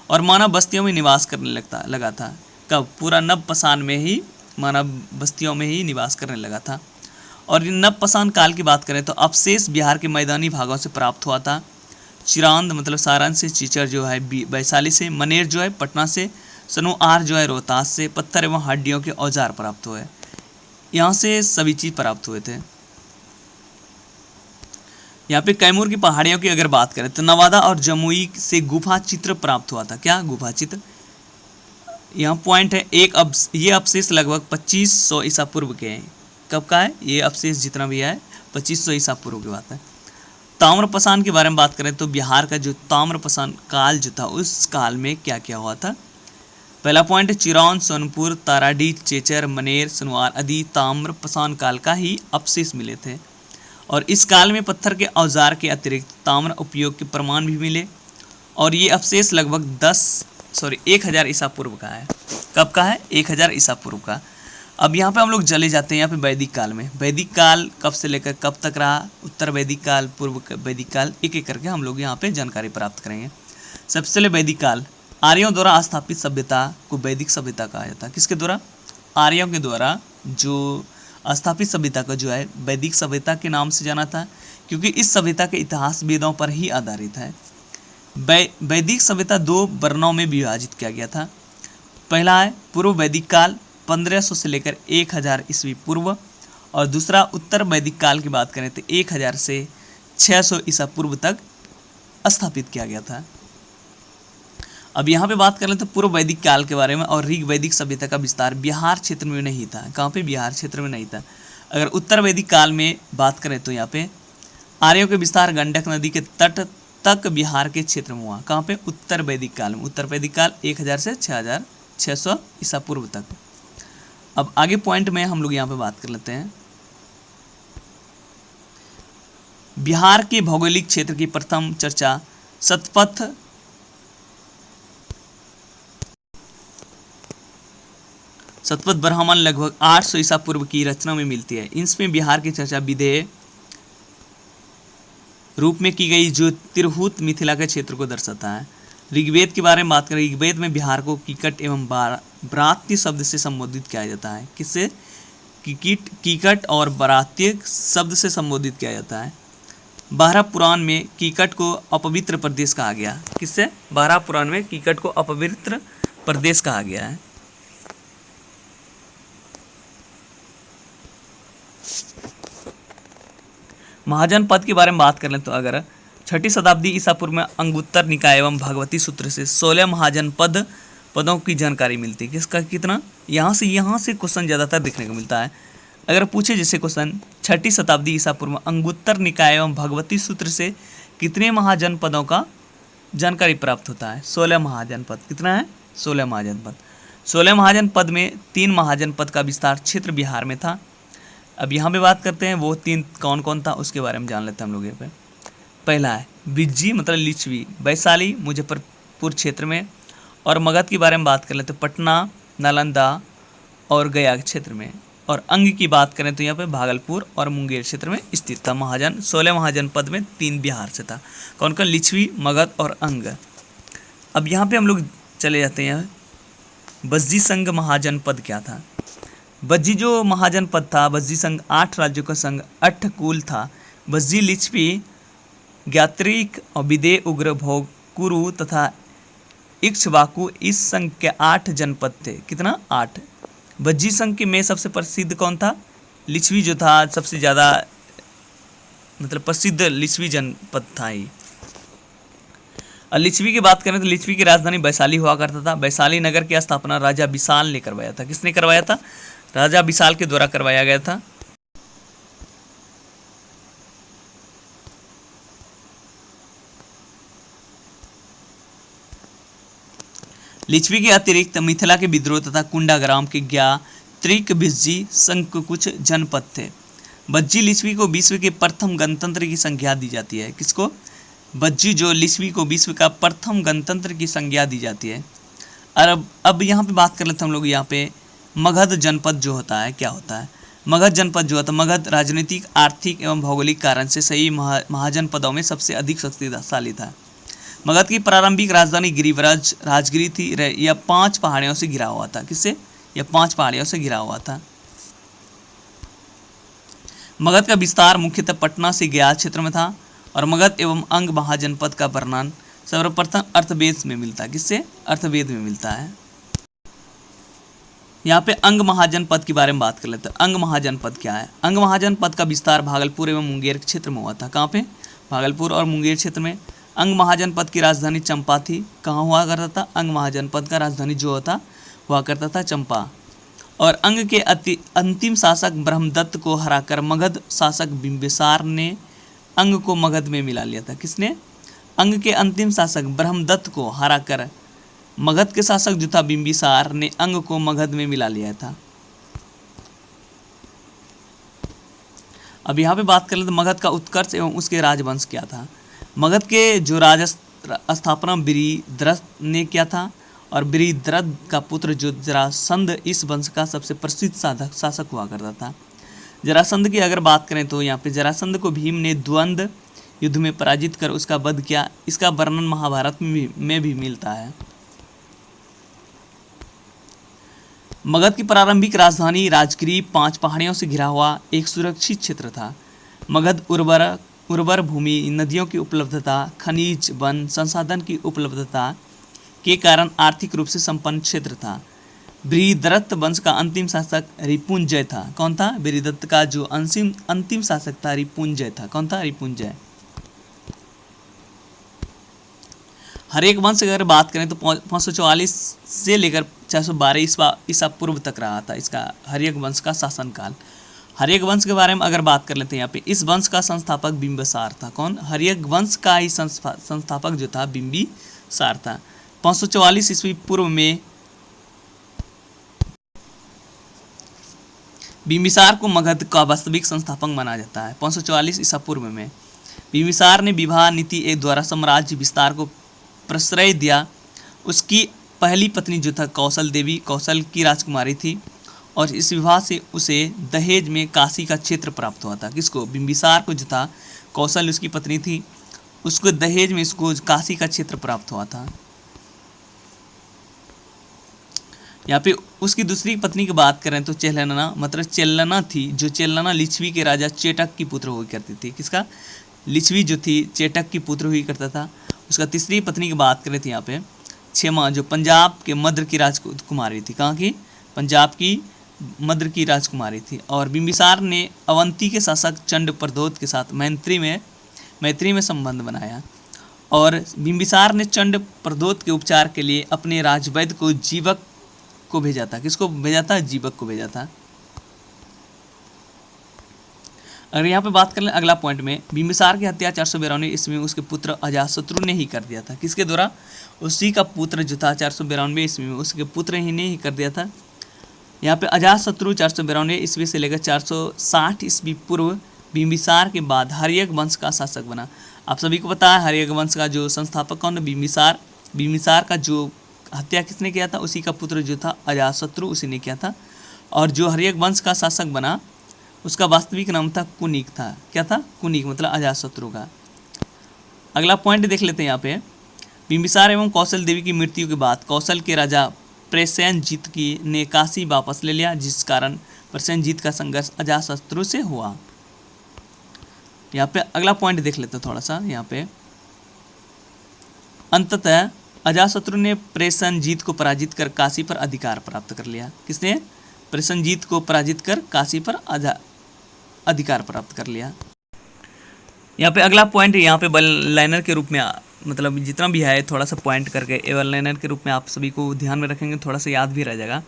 और मानव बस्तियों में निवास करने लगा था। कब? पूरा नवपाषाण में ही मानव बस्तियों में ही निवास करने लगा था। और नवपाषाण काल की बात करें तो अवशेष बिहार के मैदानी भागों से प्राप्त हुआ था। चिरांद मतलब सारण से, चीचर जो है वैशाली से, मनेर जो है पटना से, सनोआर जो है रोहतास से, पत्थर एवं हड्डियों के औजार प्राप्त हुए। यहाँ से सभी चीज प्राप्त हुए थे। यहाँ पे कैमूर की पहाड़ियों की अगर बात करें तो नवादा और जमुई से गुफा चित्र प्राप्त हुआ था। क्या? गुफा चित्र। यहाँ पॉइंट है ये अवशेष लगभग 2500 ईसा पूर्व के हैं। कब का है ये अवशेष? जितना भी है 2500 ईसा पूर्व की बात है। ताम्रपाषाण के बारे में बात करें तो बिहार का जो ताम्रपाषाण काल जो था उस काल में क्या क्या हुआ था। पहला पॉइंट है चिरौंद, सोनपुर, ताराडीह, चेचर, मनेर, सनवार आदि ताम्रपाषाण काल का ही अवशेष मिले थे। और इस काल में पत्थर के औजार के अतिरिक्त ताम्र उपयोग के प्रमाण भी मिले। और ये अवशेष लगभग 1000 ईसा पूर्व का है। कब का है? 1000 ईसा पूर्व का। अब यहाँ पे हम लोग चले जाते हैं यहाँ पे वैदिक काल में। वैदिक काल कब से लेकर कब तक रहा, उत्तर वैदिक काल, पूर्व वैदिक काल, एक एक करके हम लोग यहाँ पे जानकारी प्राप्त करेंगे। सबसे पहले वैदिक काल। आर्यों द्वारा स्थापित सभ्यता को वैदिक सभ्यता कहा जाता है। किसके द्वारा? आर्यों के द्वारा जो स्थापित सभ्यता को जो है वैदिक सभ्यता के नाम से जाना था, क्योंकि इस सभ्यता के इतिहास वेदों पर ही आधारित है। वैदिक सभ्यता 2 वर्णों में विभाजित किया गया था। पहला है पूर्व वैदिक काल 1500 से लेकर 1000 ईस्वी पूर्व, और दूसरा उत्तर वैदिक काल की बात करें तो 1000 से 600 ईसा पूर्व तक स्थापित किया गया था। अब यहाँ पे बात कर लें तो पूर्व वैदिक काल के बारे में। और ऋग वैदिक सभ्यता का विस्तार बिहार क्षेत्र में नहीं था। कहाँ पे? बिहार क्षेत्र में नहीं था। अगर उत्तर वैदिक काल में बात करें तो यहाँ पे आर्यों के विस्तार गंडक नदी के तट तक बिहार के क्षेत्र में हुआ। कहाँ पे? उत्तर वैदिक काल में। उत्तर वैदिक काल 1000 से 600 ईसा पूर्व तक। अब आगे पॉइंट में हम लोग यहाँ पे बात कर लेते हैं। बिहार के भौगोलिक क्षेत्र की प्रथम चर्चा सतपथ ब्राह्मण लगभग 800 ईसा पूर्व की रचना में मिलती है। इसमें बिहार की चर्चा विधेय रूप में की गई, जो तिरहुत मिथिला के क्षेत्र को दर्शाता है। ऋग्वेद के बारे में बात करें, ऋग्वेद में बिहार को कीकट एवं बरात्य शब्द से संबोधित किया जाता है। किससे? कीकट और बरात्य शब्द से संबोधित किया जाता है। 12 पुराण में कीकट को अपवित्र प्रदेश कहा गया। किससे? 12 पुराण में कीकट को अपवित्र प्रदेश कहा गया है। महाजनपद के बारे में बात कर लें तो अगर 6ठी शताब्दी ईसा पूर्व में अंगुत्तर निकाय एवं भगवती सूत्र से 16 महाजनपद पदों की जानकारी मिलती है। किसका? कितना? यहाँ से क्वेश्चन ज़्यादातर देखने को मिलता है। अगर पूछे जैसे क्वेश्चन 6ठी शताब्दी ईसा पूर्व में अंगुत्तर निकाय एवं भगवती सूत्र से कितने महाजनपदों का जानकारी प्राप्त होता है? 16 महाजनपद। कितना है? 16 महाजनपद। 16 महाजनपद में 3 महाजनपद का विस्तार क्षेत्र बिहार में था। अब यहाँ पे बात करते हैं वो 3 कौन कौन था उसके बारे में जान लेते हैं हम लोग यहाँ पे। पहला है बिज्जी मतलब लिच्छवी, वैशाली मुजफ्फरपुर क्षेत्र में। और मगध के बारे में बात कर लेते हैं पटना, नालंदा और गया क्षेत्र में। और अंग की बात करें तो यहाँ पे भागलपुर और मुंगेर क्षेत्र में स्थित था। 16 महाजनपद में 3 बिहार से था। कौन कौन? लिच्छवी, मगध और अंग। अब यहाँ पे हम लोग चले जाते हैं बज्जी संघ महाजनपद क्या था। बज्जी जो महाजनपद था, बज्जी संघ 8 राज्यों का संघ 8 कुल था। बज्जी, लिच्छवी, ज्ञात्रिक और विदेह, उग्र, भोग, कुरु तथा इक्ष्वाकु इस संघ के 8 जनपद थे। कितना? 8। बज्जी संघ के में सबसे प्रसिद्ध कौन था? लिच्छवी जो था सबसे ज़्यादा मतलब प्रसिद्ध लिच्छवी जनपद था ही। और लिच्छवी की बात करें तो लिच्छवी की राजधानी वैशाली हुआ करता था। वैशाली नगर की स्थापना राजा विशाल ने करवाया था। किसने करवाया था? राजा विशाल के द्वारा करवाया गया था। लिच्छवी के अतिरिक्त मिथिला के विद्रोह तथा कुंडाग्राम के ज्ञात्रिक बिज्जी संकुच जनपद थे। बज्जी लिच्छवी को विश्व के प्रथम गणतंत्र की संज्ञा दी जाती है। किसको? बज्जी जो लिच्छवी को विश्व का प्रथम गणतंत्र की संज्ञा दी जाती है। और अब यहाँ पे बात कर लेते हैं हम लोग यहाँ पे मगध जनपद जो होता है क्या होता है। मगध जनपद जो होता है, मगध राजनीतिक, आर्थिक एवं भौगोलिक कारण से सही महाजनपदों में सबसे अधिक शक्तिशाली था। मगध की प्रारंभिक राजधानी गिरिव्रज राजगिरी थी। यह 5 पहाड़ियों से घिरा हुआ था। किससे? यह 5 पहाड़ियों से घिरा हुआ था। मगध का विस्तार मुख्यतः पटना से गया क्षेत्र में था और मगध एवं अंग महाजनपद का वर्णन सर्वप्रथम अर्थवेद में मिलता है। किससे? अर्थवेद में मिलता है। यहाँ पे अंग महाजनपद के बारे में बात कर लेते हैं। अंग महाजनपद क्या है? अंग महाजनपद का विस्तार भागलपुर एवं मुंगेर क्षेत्र में हुआ था। कहाँ पे? भागलपुर और मुंगेर क्षेत्र में। अंग महाजनपद की राजधानी चंपा थी। कहाँ हुआ करता था? अंग महाजनपद का राजधानी जो होता हुआ करता था चंपा। और अंग के अंतिम शासक ब्रह्मदत्त को हराकर मगध शासक बिंबिसार ने अंग को मगध में मिला लिया था। किसने? अंग के अंतिम शासक ब्रह्मदत्त को हराकर मगध के शासक जो था बिंबिसार ने अंग को मगध में मिला लिया था। अब यहाँ पे बात कर लेते मगध का उत्कर्ष एवं उसके राजवंश क्या था। मगध के जो राज स्थापना बिरिद्रथ ने किया था और बिरिद्रथ का पुत्र जो जरासंध इस वंश का सबसे प्रसिद्ध शासक हुआ करता था। जरासंध की अगर बात करें तो यहाँ पे जरासंध को भीम ने द्वंद्व युद्ध में पराजित कर उसका वध किया। इसका वर्णन महाभारत में भी मिलता है। मगध की प्रारंभिक राजधानी राजगिरी 5 पहाड़ियों से घिरा हुआ एक सुरक्षित क्षेत्र था। मगध उर्वर भूमि, नदियों की उपलब्धता, खनिज, वन संसाधन की उपलब्धता के कारण आर्थिक रूप से संपन्न क्षेत्र था। बिरिद्रथ वंश का अंतिम शासक रिपुंजय था। कौन था? बिरिद्रथ का जो अंतिम शासक था रिपुंजय था। कौन था? रिपुंजय। हर एक वंश अगर बात करें तो 544 से लेकर 412 ईसा पूर्व तक रहा था इसका हर्यक वंश का शासनकाल। हर्यक वंश के बारे में अगर बात कर लेते हैं यहाँ पे, इस वंश का संस्थापक बिंबिसार था। कौन? हर्यक वंश का ही संस्थापक जो था बिंबिसार था। 544 ईस्वी पूर्व में बिंबिसार को मगध का वास्तविक संस्थापक माना जाता है। 544 ईसा पूर्व में बिंबिसार ने विवाह नीति एक द्वारा साम्राज्य विस्तार को प्रश्रय दिया। उसकी पहली पत्नी जो था कौशल देवी कौशल की राजकुमारी थी और इस विवाह से उसे दहेज में काशी का क्षेत्र प्राप्त हुआ था। किसको? बिंबिसार को जो था कौशल उसकी पत्नी थी, उसको दहेज में इसको काशी का क्षेत्र प्राप्त हुआ था। यहाँ पे उसकी दूसरी पत्नी की बात करें तो चेल्लना मतलब चेल्लना थी, जो चेल्लना लिच्छवी के राजा चेटक की पुत्र हुई करती थी। किसका? लिच्छवी जो थी चेटक की पुत्र हुई करता था। उसका तीसरी पत्नी की बात करें तो यहाँ पे क्षेमा जो पंजाब के मद्र की राजकुमारी थी। कहाँ की? पंजाब की मद्र की राजकुमारी थी। और बिंबिसार ने अवंती के शासक चंड प्रद्योत के साथ मैत्री में संबंध बनाया और बिंबिसार ने चंड प्रद्योत के उपचार के लिए अपने राजवैद्य को जीवक को भेजा था। किसको भेजा था? जीवक को भेजा था। अगर यहाँ पे बात कर लें अगला पॉइंट में, बिंबिसार की हत्या 492 ईस्वी में उसके पुत्र अजातशत्रु ने ही कर दिया था। किसके द्वारा? उसी का पुत्र जो था 492 ईस्वी में उसके पुत्र ही ने ही कर दिया था। यहाँ पे अजातशत्रु 492 ईस्वी से लेकर 460 ईस्वी पूर्व बिंबिसार के बाद हर्यक वंश का शासक बना। आप सभी को पता है हर्यक वंश का जो संस्थापक कौन? बिंबिसार। बिंबिसार का जो हत्या किसने किया था? उसी का पुत्र जो था अजातशत्रु उसी ने किया था। और जो हर्यक वंश का शासक बना उसका वास्तविक नाम था कुनिक था। क्या था? कुनिक मतलब अजातशत्रु का। अगला पॉइंट देख लेते हैं यहाँ पे, बिंबिसार एवं कौशल देवी की मृत्यु के बाद कौशल के राजा प्रसेनजीत की ने काशी वापस ले लिया, जिस कारण प्रसेनजीत का संघर्ष अजातशत्रु से हुआ। यहाँ पे अगला पॉइंट देख लेते हैं थोड़ा सा। यहाँ पे अंततः अजातशत्रु ने प्रसेनजीत को पराजित कर काशी पर अधिकार प्राप्त कर लिया। किसने? प्रसेनजीत को पराजित कर काशी पर अधिकार प्राप्त कर लिया। यहाँ पे अगला पॉइंट यहाँ पे बल लाइनर के रूप में मतलब जितना भी है थोड़ा सा पॉइंट करके एवलनायर के रूप में आप सभी को ध्यान में रखेंगे, थोड़ा सा याद भी रह जाएगा।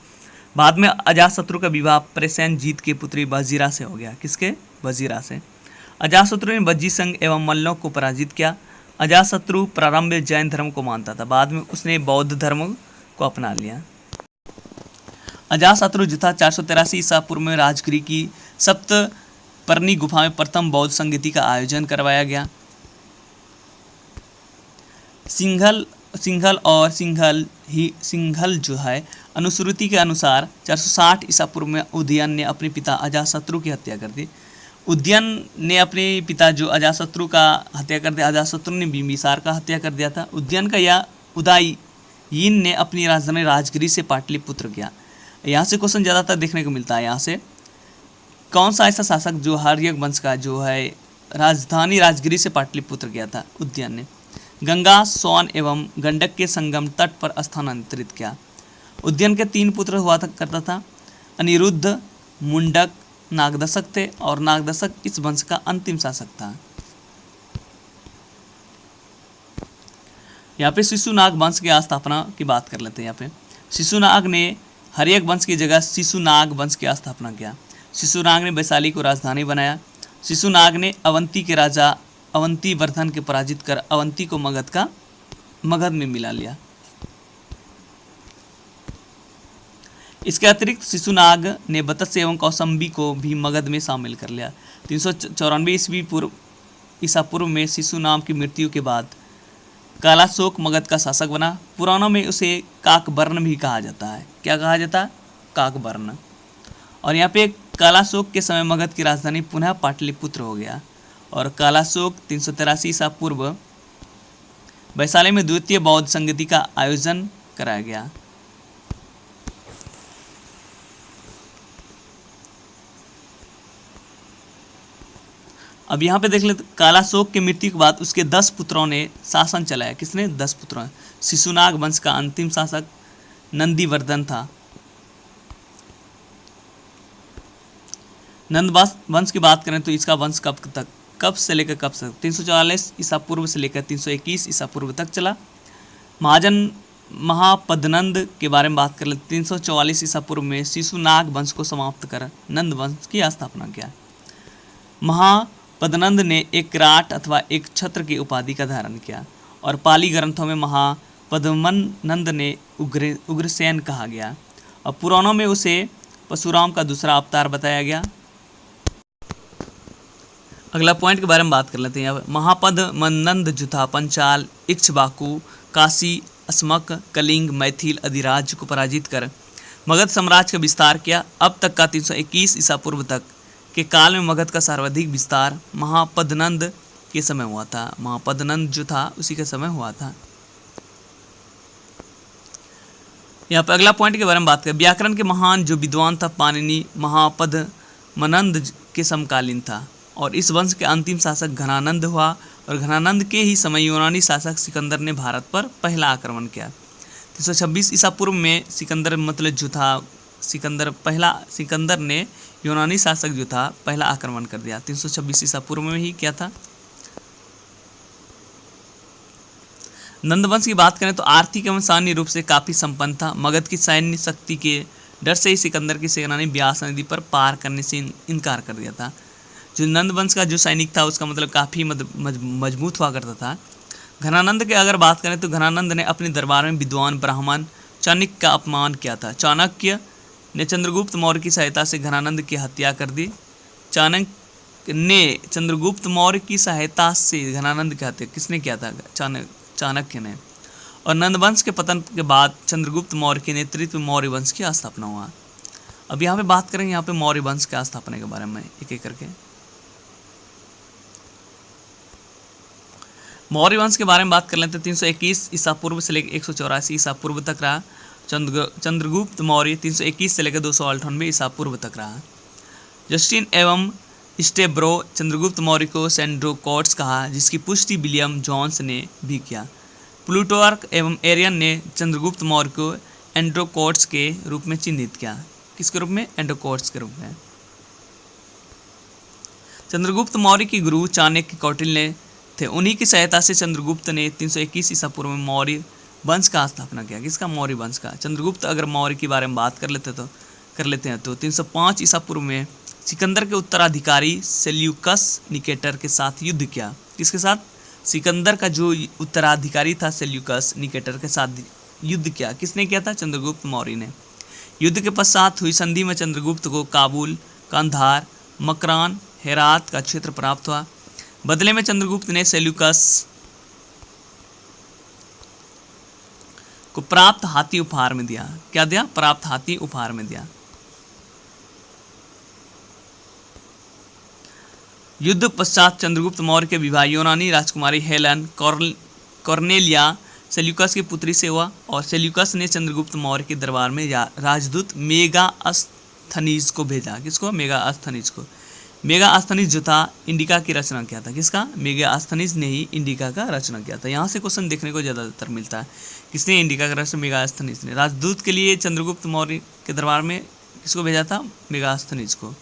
बाद में अजातशत्रु का विवाह प्रसेनजीत की पुत्री वजीरा से हो गया। किसके? वजीरा से। अजातशत्रु ने वज्जी संघ एवं मल्लों को पराजित किया। अजातशत्रु प्रारंभ में जैन धर्म को मानता था, बाद में उसने बौद्ध धर्म को अपना लिया। अजातशत्रु जुथा 483 ईसा पूर्व में राजगिरी की सप्तपर्णी गुफा में प्रथम बौद्ध संगीति का आयोजन करवाया गया। सिंघल जो है अनुश्रुति के अनुसार 460 ईसा पूर्व में उदयन ने अपने पिता अजातशत्रु की हत्या कर दी। उदयन ने अपने पिता जो अजातशत्रु का हत्या कर दिया। अजातशत्रु ने बिंबिसार का हत्या कर दिया था। उदयन का या उदयीन ने अपनी राजधानी राजगिरी से पाटलिपुत्र किया। यहाँ से क्वेश्चन ज़्यादातर देखने को मिलता है। यहाँ से कौन सा ऐसा शासक जो हर्यक वंश का जो है राजधानी राजगिरी से पाटलिपुत्र किया था? उदयन ने। गंगा, सोन एवं गंडक के संगम तट पर स्थानांतरित किया। उदयन के 3 पुत्र हुआ करता था। अनिरुद्ध, मुंडक, नागदशक थे और नागदशक इस वंश का अंतिम शासक था। यहाँ पे शिशुनाग वंश की स्थापना की बात कर लेते हैं। यहाँ पे शिशुनाग ने हर्यक वंश की जगह शिशुनाग वंश की स्थापना किया। शिशुनाग ने वैशाली को राजधानी बनाया। शिशुनाग ने अवंती के राजा अवंतीवर्धन के पराजित कर अवंती को मगध में मिला लिया। इसके अतिरिक्त शिशुनाग ने वत्स एवं कौसंबी को भी मगध में शामिल कर लिया। 394 ईसा पूर्व में शिशुनाग की मृत्यु के बाद कालाशोक मगध का शासक बना। पुराणों में उसे काकवर्ण भी कहा जाता है। क्या कहा जाता है? काकवर्ण। और यहाँ पे कालाशोक के समय मगध की राजधानी पुनः पाटलिपुत्र हो गया और कालाशोक 383 ईसा पूर्व वैशाली में द्वितीय बौद्ध संगीति का आयोजन कराया गया। अब यहाँ पे देख लेते, कालाशोक की मृत्यु के बाद उसके 10 पुत्रों ने शासन चलाया। किसने? 10 पुत्रों। शिशुनाग वंश का अंतिम शासक नंदीवर्धन था। नंद वंश की बात करें तो इसका वंश कब से लेकर कब तक? 344 ईसा पूर्व से लेकर 321 ईसा पूर्व तक चला। महाजन महापद्नंद के बारे में बात कर ले 344 ईसा पूर्व में शिशुनाग वंश को समाप्त कर नंद वंश की स्थापना किया। महापद्नंद ने एक राट अथवा एक छत्र की उपाधि का धारण किया और पाली ग्रंथों में महापद्मनंद ने उग्रसेन कहा गया और पुराणों में उसे परशुराम का दूसरा अवतार बताया गया। अगला पॉइंट के बारे में बात कर लेते हैं। महापद्मनंद जुथा पंचाल, इक्ष्वाकु, काशी, अस्मक, कलिंग, मैथिल आदि राज्य को पराजित कर मगध साम्राज्य का विस्तार किया। अब तक का 321 ईसा पूर्व तक के काल में मगध का सर्वाधिक विस्तार महापद्मनंद के समय हुआ था। महापद्मनंद जो था उसी के समय हुआ था। यहाँ पर अगला पॉइंट के बारे में बात करें। व्याकरण के महान जो विद्वान था पाणिनि महापद्मनंद के समकालीन था और इस वंश के अंतिम शासक घनानंद हुआ और घनानंद के ही समय यूनानी शासक सिकंदर ने भारत पर पहला आक्रमण किया। 326 ईसा पूर्व में सिकंदर मतलब जो था सिकंदर ने यूनानी शासक जो था पहला आक्रमण कर दिया। 326 ईसा पूर्व में ही क्या था? नंदवंश की बात करें तो आर्थिक एवं सैन्य रूप से काफी संपन्न था। मगध की सैन्य शक्ति के डर से ही सिकंदर की सेना ने ब्यास नदी पर पार करने से इनकार कर दिया था। जो नंदवंश का जो सैनिक था उसका मतलब काफ़ी मजबूत हुआ करता था। घनानंद की अगर बात करें तो घनानंद ने अपने दरबार में विद्वान ब्राह्मण चाणक्य का अपमान किया था। चाणक्य ने चंद्रगुप्त मौर्य की सहायता से घनानंद की हत्या कर दी। चाणक्य ने चंद्रगुप्त मौर्य की सहायता से घनानंद की हत्या किसने किया था? चाणक्य ने। और नंदवंश के पतन के बाद चंद्रगुप्त मौर्य के नेतृत्व में मौर्य वंश की स्थापना हुआ। अब यहाँ पे बात करेंगे यहाँ पे मौर्य वंश की स्थापना के बारे में एक एक करके। मौर्य वंश के बारे में बात कर लेते हैं। 321 ईसा पूर्व से लेकर 184 ईसा पूर्व तक रहा। चंद्रगुप्त मौर्य 321 से लेकर 298 ईसा पूर्व तक रहा। जस्टिन एवं स्टेब्रो चंद्रगुप्त मौर्य को सेंड्रोकोट्स कहा, जिसकी पुष्टि विलियम जोन्स ने भी किया। प्लूटार्क एवं एरियन ने चंद्रगुप्त मौर्य को एंड्रोकोट्स के रूप में चिन्हित किया। किसके रूप में? एंड्रोकोट्स के रूप में। चंद्रगुप्त मौर्य की गुरु चाणक्य कौटिल्य ने थे। उन्हीं की सहायता से चंद्रगुप्त ने 321 ईसा पूर्व में मौर्य वंश का स्थापना किया। किसका? मौर्य वंश का। चंद्रगुप्त अगर मौर्य के बारे में बात कर लेते हैं तो 305 ईसा पूर्व में सिकंदर के उत्तराधिकारी सेल्यूकस निकेटर के साथ युद्ध किया। किसके साथ? सिकंदर का जो उत्तराधिकारी था सेल्यूकस निकेटर के साथ युद्ध किया। किसने किया था? चंद्रगुप्त मौर्य ने। युद्ध के पश्चात हुई संधि में चंद्रगुप्त को काबुल, कंधार, मकरान, हेरात का क्षेत्र प्राप्त हुआ। बदले में चंद्रगुप्त ने सेल्यूकस को प्राप्त हाथी उपहार में दिया। क्या दिया? प्राप्त हाथी उपहार में दिया। युद्ध पश्चात चंद्रगुप्त मौर्य के विवाह यूनानी राजकुमारी हेलेन कॉर्नेलिया सेल्यूकस की पुत्री से हुआ और सेल्यूकस ने चंद्रगुप्त मौर्य के दरबार में राजदूत मेगास्थनीज को भेजा। किसको? मेगास्थनीज को। मेगास्थनीज जो था इंडिका की रचना किया था। किसका? मेगास्थनीज ने ही इंडिका का रचना किया था। यहाँ से क्वेश्चन देखने को ज़्यादातर मिलता है। किसने इंडिका का रचना? मेगास्थनीज ने। राजदूत के लिए चंद्रगुप्त मौर्य के दरबार में किसको भेजा था? मेगास्थनीज को।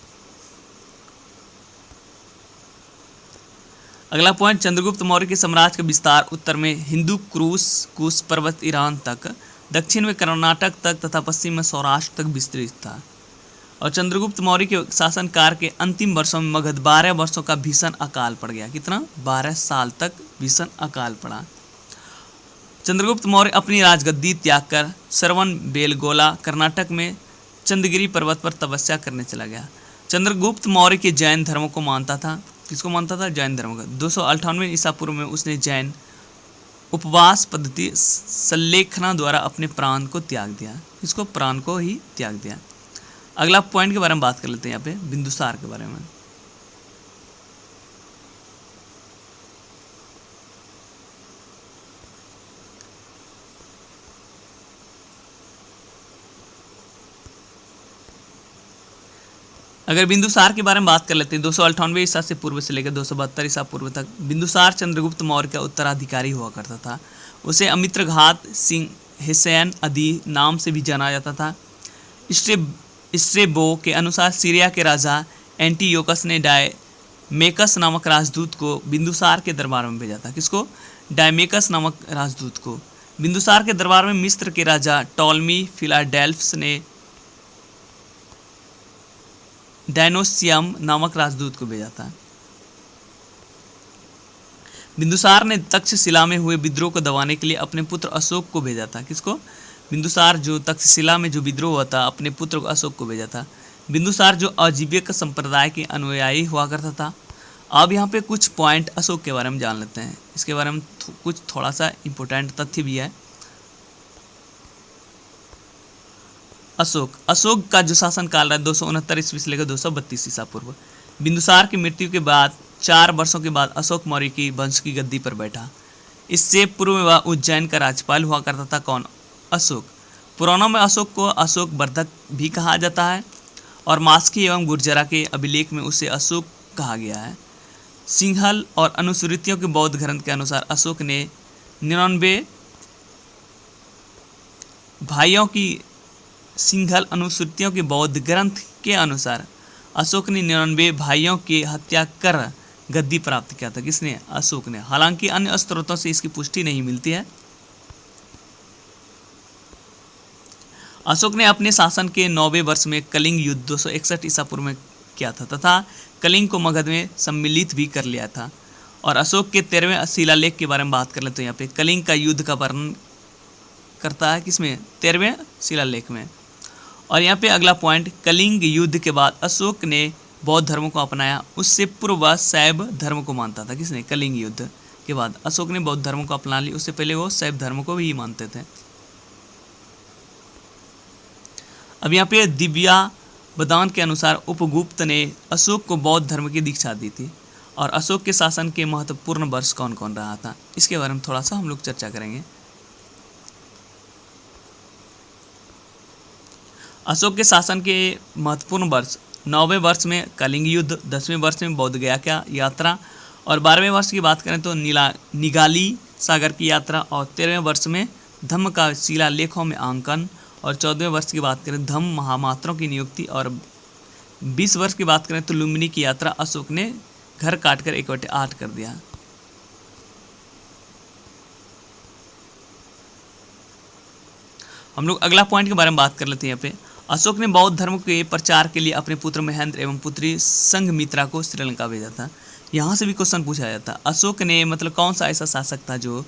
अगला पॉइंट, चंद्रगुप्त मौर्य के साम्राज्य का विस्तार उत्तर में हिंदू कुश पर्वत ईरान तक, दक्षिण में कर्नाटक तक तथा पश्चिम में सौराष्ट्र तक विस्तृत था। और चंद्रगुप्त मौर्य के शासनकाल के अंतिम वर्षों में मगध 12 वर्षों का भीषण अकाल पड़ गया। कितना? 12 साल तक भीषण अकाल पड़ा। चंद्रगुप्त मौर्य अपनी राजगद्दी त्याग कर श्रवण बेलगोला कर्नाटक में चंद्रगिरी पर्वत पर तपस्या करने चला गया। चंद्रगुप्त मौर्य के जैन धर्म को मानता था। किसको मानता था? जैन धर्म का। 298 ईसा पूर्व में उसने जैन उपवास पद्धति सल्लेखना द्वारा अपने प्राण को त्याग दिया। किसको? प्राण को ही त्याग दिया। अगला पॉइंट के बारे में बात कर लेते हैं यहाँ पे, बिंदुसार के बारे में। अगर बिंदुसार के बारे में बात कर लेते हैं 298 ईसा से पूर्व से लेकर 272 ईसा पूर्व तक बिंदुसार चंद्रगुप्त मौर्य का उत्तराधिकारी हुआ करता था। उसे अमित्रघात सिंह हिसैन आदि नाम से भी जाना जाता था। स्ट्रेबो के अनुसार सीरिया के राजा एंटीयोकस ने डायमेकस नामक राजदूत को बिंदुसार के दरबार में भेजा था। किसको? डायमेकस नामक राजदूत को। बिंदुसार के दरबार में मिस्र के राजा टॉलमी फिलाडेल्फस ने डायनोसियम नामक राजदूत को भेजा था। बिंदुसार ने तक्षशिला में हुए विद्रोह को दबाने के लिए अपने पुत्र अशोक को भेजा था। किसको? बिंदुसार जो तक्षशिला में जो विद्रोह हुआ था अपने पुत्र अशोक को भेजा था। बिंदुसार जो अजीबिक संप्रदाय के अनुयायी हुआ करता था। अब यहाँ पे कुछ पॉइंट अशोक के बारे में जान लेते हैं। इसके बारे में कुछ थोड़ा सा इम्पोर्टेंट तथ्य भी है। अशोक का जो शासनकाल रहा 269 ईस्वी से लेकर 232 ईसा पूर्व। बिंदुसार की मृत्यु के बाद 4 वर्षों के बाद अशोक मौर्य की वंश की गद्दी पर बैठा। इससे पूर्व वह उज्जैन का राज्यपाल हुआ करता था। कौन? अशोक। पुराणों में अशोक को अशोक वर्धक भी कहा जाता है और मास्की एवं गुर्जरा के अभिलेख में उसे अशोक कहा गया है। सिंहल और अनुस्मृतियों के बौद्ध ग्रंथ के अनुसार अशोक ने 99 भाइयों की सिंहल अनुस्मृतियों के बौद्ध ग्रंथ के अनुसार अशोक ने 99 भाइयों की हत्या कर गद्दी प्राप्त किया था। किसने? अशोक ने। हालांकि अन्य स्रोतों से इसकी पुष्टि नहीं मिलती है। अशोक ने अपने शासन के 9वें वर्ष में कलिंग युद्ध 261 ईसा पूर्व में किया था तथा कलिंग को मगध में सम्मिलित भी कर लिया था। और अशोक के 13वें शिलालेख के बारे में बात कर ले तो यहाँ पे कलिंग का युद्ध का वर्णन करता है। किसमें? 13वें शिलालेख में। और यहाँ पे अगला पॉइंट, कलिंग युद्ध के बाद अशोक ने बौद्ध धर्म को अपनाया। उससे पूर्व वह शैव धर्म को मानता था। किसने? कलिंग युद्ध के बाद अशोक ने बौद्ध धर्म को अपना ली। उससे पहले वो शैव धर्म को भी मानते थे। अब यहाँ पे दिव्या बदान के अनुसार उपगुप्त ने अशोक को बौद्ध धर्म की दीक्षा दी थी। और अशोक के शासन के महत्वपूर्ण वर्ष कौन कौन रहा था, इसके बारे में थोड़ा सा हम लोग चर्चा करेंगे। अशोक के शासन के महत्वपूर्ण वर्ष 9वें वर्ष में कलिंग युद्ध, 10वें वर्ष में बोध गया का यात्रा और 12वें वर्ष की बात करें तो निगाली सागर की यात्रा और 13वें वर्ष में धम्म का शिलालेखों में अंकन और 14वें वर्ष की बात करें धम्म महामात्रों की नियुक्ति और 20 वर्ष की बात करें तो लुम्बिनी की यात्रा। अशोक ने घर काटकर 1/8 कर दिया। हम लोग अगला पॉइंट के बारे में बात कर लेते हैं यहाँ पे। अशोक ने बौद्ध धर्म के प्रचार के लिए अपने पुत्र महेंद्र एवं पुत्री संघमित्रा को श्रीलंका भेजा था। यहाँ से भी क्वेश्चन पूछा जाता है, अशोक ने मतलब कौन सा ऐसा शासक था जो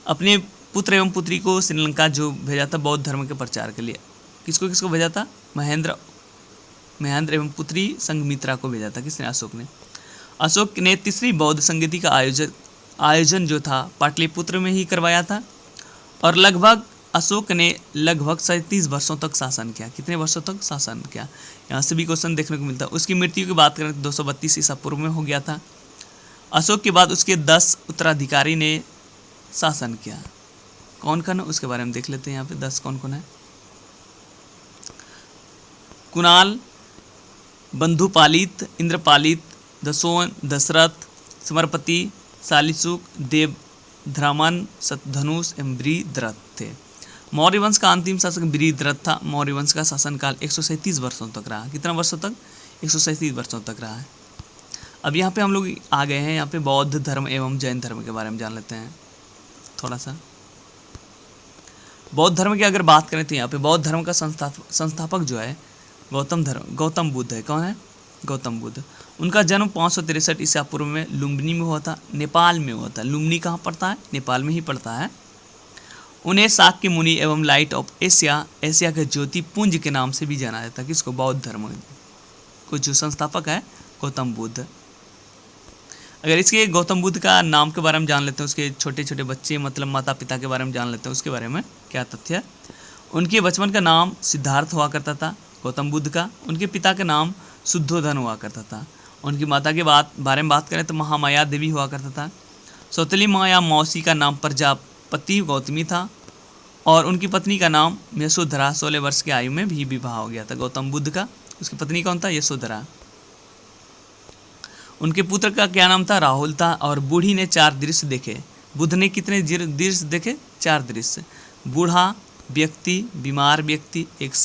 अपने पुत्र एवं पुत्री को श्रीलंका जो भेजा था बौद्ध धर्म के प्रचार के लिए? किसको किसको भेजा था? महेंद्र एवं पुत्री संघमित्रा को भेजा था। किसने? अशोक ने। अशोक ने तीसरी बौद्ध संगति का आयोजन जो था पाटलिपुत्र में ही करवाया था और अशोक ने लगभग 37 वर्षों तक शासन किया। कितने वर्षों तक शासन किया? यहाँ से भी क्वेश्चन देखने को मिलता है। उसकी मृत्यु की बात करें तो 232 ईसा पूर्व में हो गया था। अशोक के बाद उसके 10 उत्तराधिकारी ने शासन किया। कौन कौन? उसके बारे में देख लेते हैं। यहाँ पे 10 कौन कौन है? कुणाल, बंधुपालित, इंद्रपालित, दसोन, दशरथ, समरपति, शालिशुक, देवध्रामन, शतधनुष एवं बृहद्रथ थे। मौर्य वंश का अंतिम शासक बृहद्रथ था। मौर्य वंश का शासनकाल 137 वर्षों तक रहा। कितना वर्षों तक? 137 वर्षों तक रहा है। अब यहाँ पे हम लोग आ गए हैं यहाँ पे बौद्ध धर्म एवं जैन धर्म के बारे में जान लेते हैं थोड़ा सा। बौद्ध धर्म की अगर बात करें तो यहाँ पे बौद्ध धर्म का संस्थापक जो है गौतम बुद्ध है। कौन है? गौतम बुद्ध। उनका जन्म 563 ईसा पूर्व में लुम्बिनी में हुआ था, नेपाल में हुआ था। लुम्बिनी कहाँ पड़ता है? नेपाल में ही पड़ता है। उन्हें शाक्य मुनि एवं लाइट ऑफ एशिया के ज्योति पुंज के नाम से भी जाना जाता है। किसको? बौद्ध धर्म को जो संस्थापक है गौतम बुद्ध। अगर इसके गौतम बुद्ध का नाम के बारे में जान लेते हैं, उसके छोटे छोटे बच्चे मतलब माता पिता के बारे में जान लेते हैं, उसके बारे में क्या तथ्य है? उनके बचपन का नाम सिद्धार्थ हुआ करता था गौतम बुद्ध का। उनके पिता का नाम शुद्धोधन हुआ करता था। उनकी माता के बारे में बात करें तो महामाया देवी हुआ करता था। सौतेली माँ या मौसी का नाम प्रजापति गौतमी था और उनकी पत्नी का नाम यशोधरा। 16 वर्ष की आयु में भी विवाह हो गया था गौतम बुद्ध का। उसकी पत्नी कौन था? यशोधरा। उनके पुत्र का क्या नाम था? राहुल था। और बूढ़ी ने 4 दृश्य देखे। बुद्ध ने कितने दृश्य देखे? 4 दृश्य। बूढ़ा व्यक्ति, बीमार व्यक्ति, एक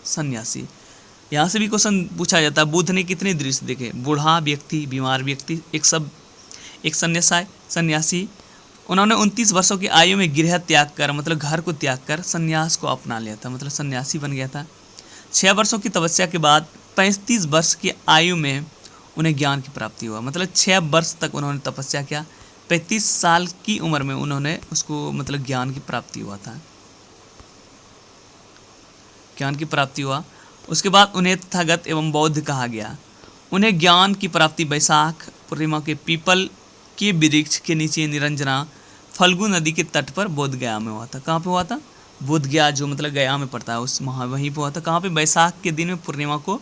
सन्यासी। यहाँ से भी क्वेश्चन पूछा जाता है, बुद्ध ने कितने दृश्य देखे? बूढ़ा व्यक्ति, बीमार व्यक्ति, एक सन्यासी। उन्होंने 29 वर्षों की आयु में गृह त्याग कर मतलब घर को त्याग कर सन्यास को अपना लिया था, मतलब सन्यासी बन गया था। 6 वर्षों की तपस्या के बाद 35 वर्ष की आयु में उन्हें ज्ञान की प्राप्ति हुआ। मतलब 6 वर्ष तक उन्होंने तपस्या किया। 35 साल की उम्र में उन्होंने उसको मतलब ज्ञान की प्राप्ति हुआ था। ज्ञान की प्राप्ति हुआ। उसके बाद उन्हें तथागत एवं बौद्ध कहा गया। उन्हें ज्ञान की प्राप्ति वैशाख पूर्णिमा के पीपल के वृक्ष के नीचे निरंजना फल्गु नदी के तट पर बोधगया में हुआ था। कहाँ पे हुआ था? बोधगया जो मतलब गया में पड़ता है उस वहीं पे हुआ था। कहाँ पे? वैशाख के दिन में पूर्णिमा को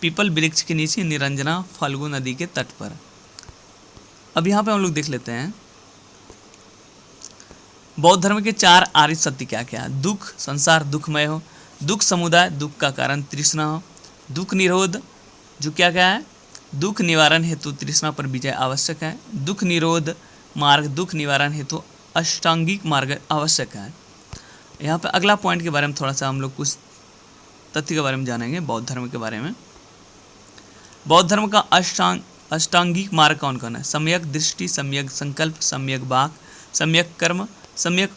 पीपल वृक्ष के नीचे निरंजना फल्गु नदी के तट पर। अब यहाँ पे हम लोग देख लेते हैं बौद्ध धर्म के 4 आर्य सत्य क्या क्या है। दुख, संसार दुखमय हो। दुख समुदाय, दुख का कारण तृष्णा हो। दुख निरोध, जो क्या क्या है? दुख निवारण हेतु तृष्णा पर विजय आवश्यक है। दुख निरोध मार्ग, दुख निवारण हेतु अष्टांगिक मार्ग आवश्यक है। यहाँ पे अगला पॉइंट के बारे में थोड़ा सा हम लोग कुछ तथ्य के बारे में जानेंगे बौद्ध धर्म के बारे में। बौद्ध धर्म का अष्टांगिक मार्ग कौन कौन है? सम्यक दृष्टि, सम्यक संकल्प, सम्यक वाक, सम्यक कर्म, सम्यक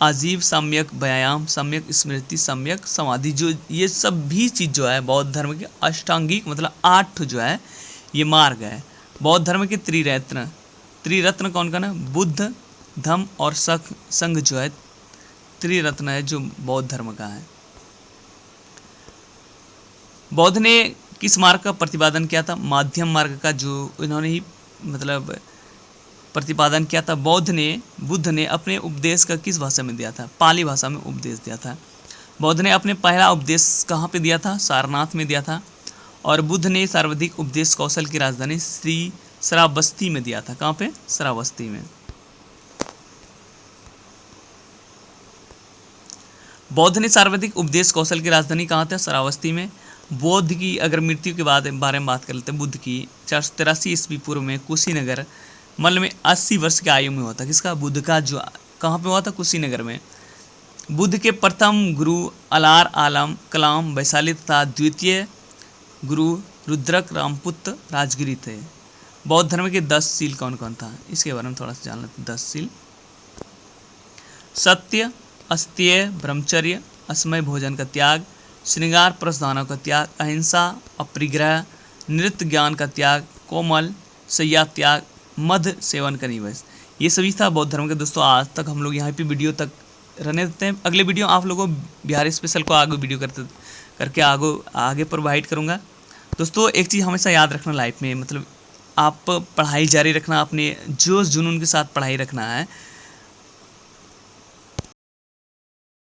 आजीव, सम्यक व्यायाम, सम्यक स्मृति, सम्यक समाधि। जो ये सब भी चीज़ जो है बौद्ध धर्म के अष्टांगिक मतलब 8 जो है ये मार्ग है। बौद्ध धर्म के त्रिरत्न कौन कौन है? बुद्ध, धम्म और संघ जो है त्रिरत्न है जो बौद्ध धर्म का है। बौद्ध ने किस मार्ग का प्रतिपादन किया था? माध्यम मार्ग का, जो इन्होंने ही मतलब प्रतिपादन किया था। बुद्ध ने अपने उपदेश का किस भाषा में दिया था? पाली भाषा में उपदेश दिया था। बौद्ध ने अपने पहला उपदेश कहाँ पे दिया था? सारनाथ में दिया था। और बुद्ध ने सर्वाधिक उपदेश कौशल की राजधानी श्रावस्ती में दिया था। कहाँ पे? श्रावस्ती में। बौद्ध ने सर्वाधिक उपदेश कौशल की राजधानी कहाँ था? श्रावस्ती में। बौद्ध की अगर मृत्यु के बारे में बात कर लेते हैं, बुद्ध की 483 ईस्वी पूर्व में कुशीनगर मल में 80 वर्ष की आयु में हुआ था। किसका? बुद्ध का। जो कहाँ पे हुआ था? कुशीनगर में। बुद्ध के प्रथम गुरु अलार आलम कलाम वैशाली तथा द्वितीय गुरु रुद्रक रामपुत्र राजगिरी थे। बौद्ध धर्म के 10 शील कौन कौन था? इसके बारे में थोड़ा सा जान लेते हैं। 10 शील: सत्य, अस्तेय ब्रह्मचर्य, असमय भोजन का त्याग, श्रृंगार प्रसाधनों का त्याग, अहिंसा, अपरिग्रह, नृत्य ज्ञान का त्याग, कोमल, शय्या त्याग, मध सेवन का निवेश। ये सभी था बौद्ध धर्म के दोस्तों। आज तक हम लोग यहाँ पे वीडियो तक रहने देते हैं। अगले वीडियो आप लोगों को बिहार स्पेशल को आगे वीडियो करके आगे प्रोवाइड करूँगा। दोस्तों एक चीज़ हमेशा याद रखना लाइफ में, मतलब आप पढ़ाई जारी रखना, अपने जोश जुनून के साथ पढ़ाई रखना है।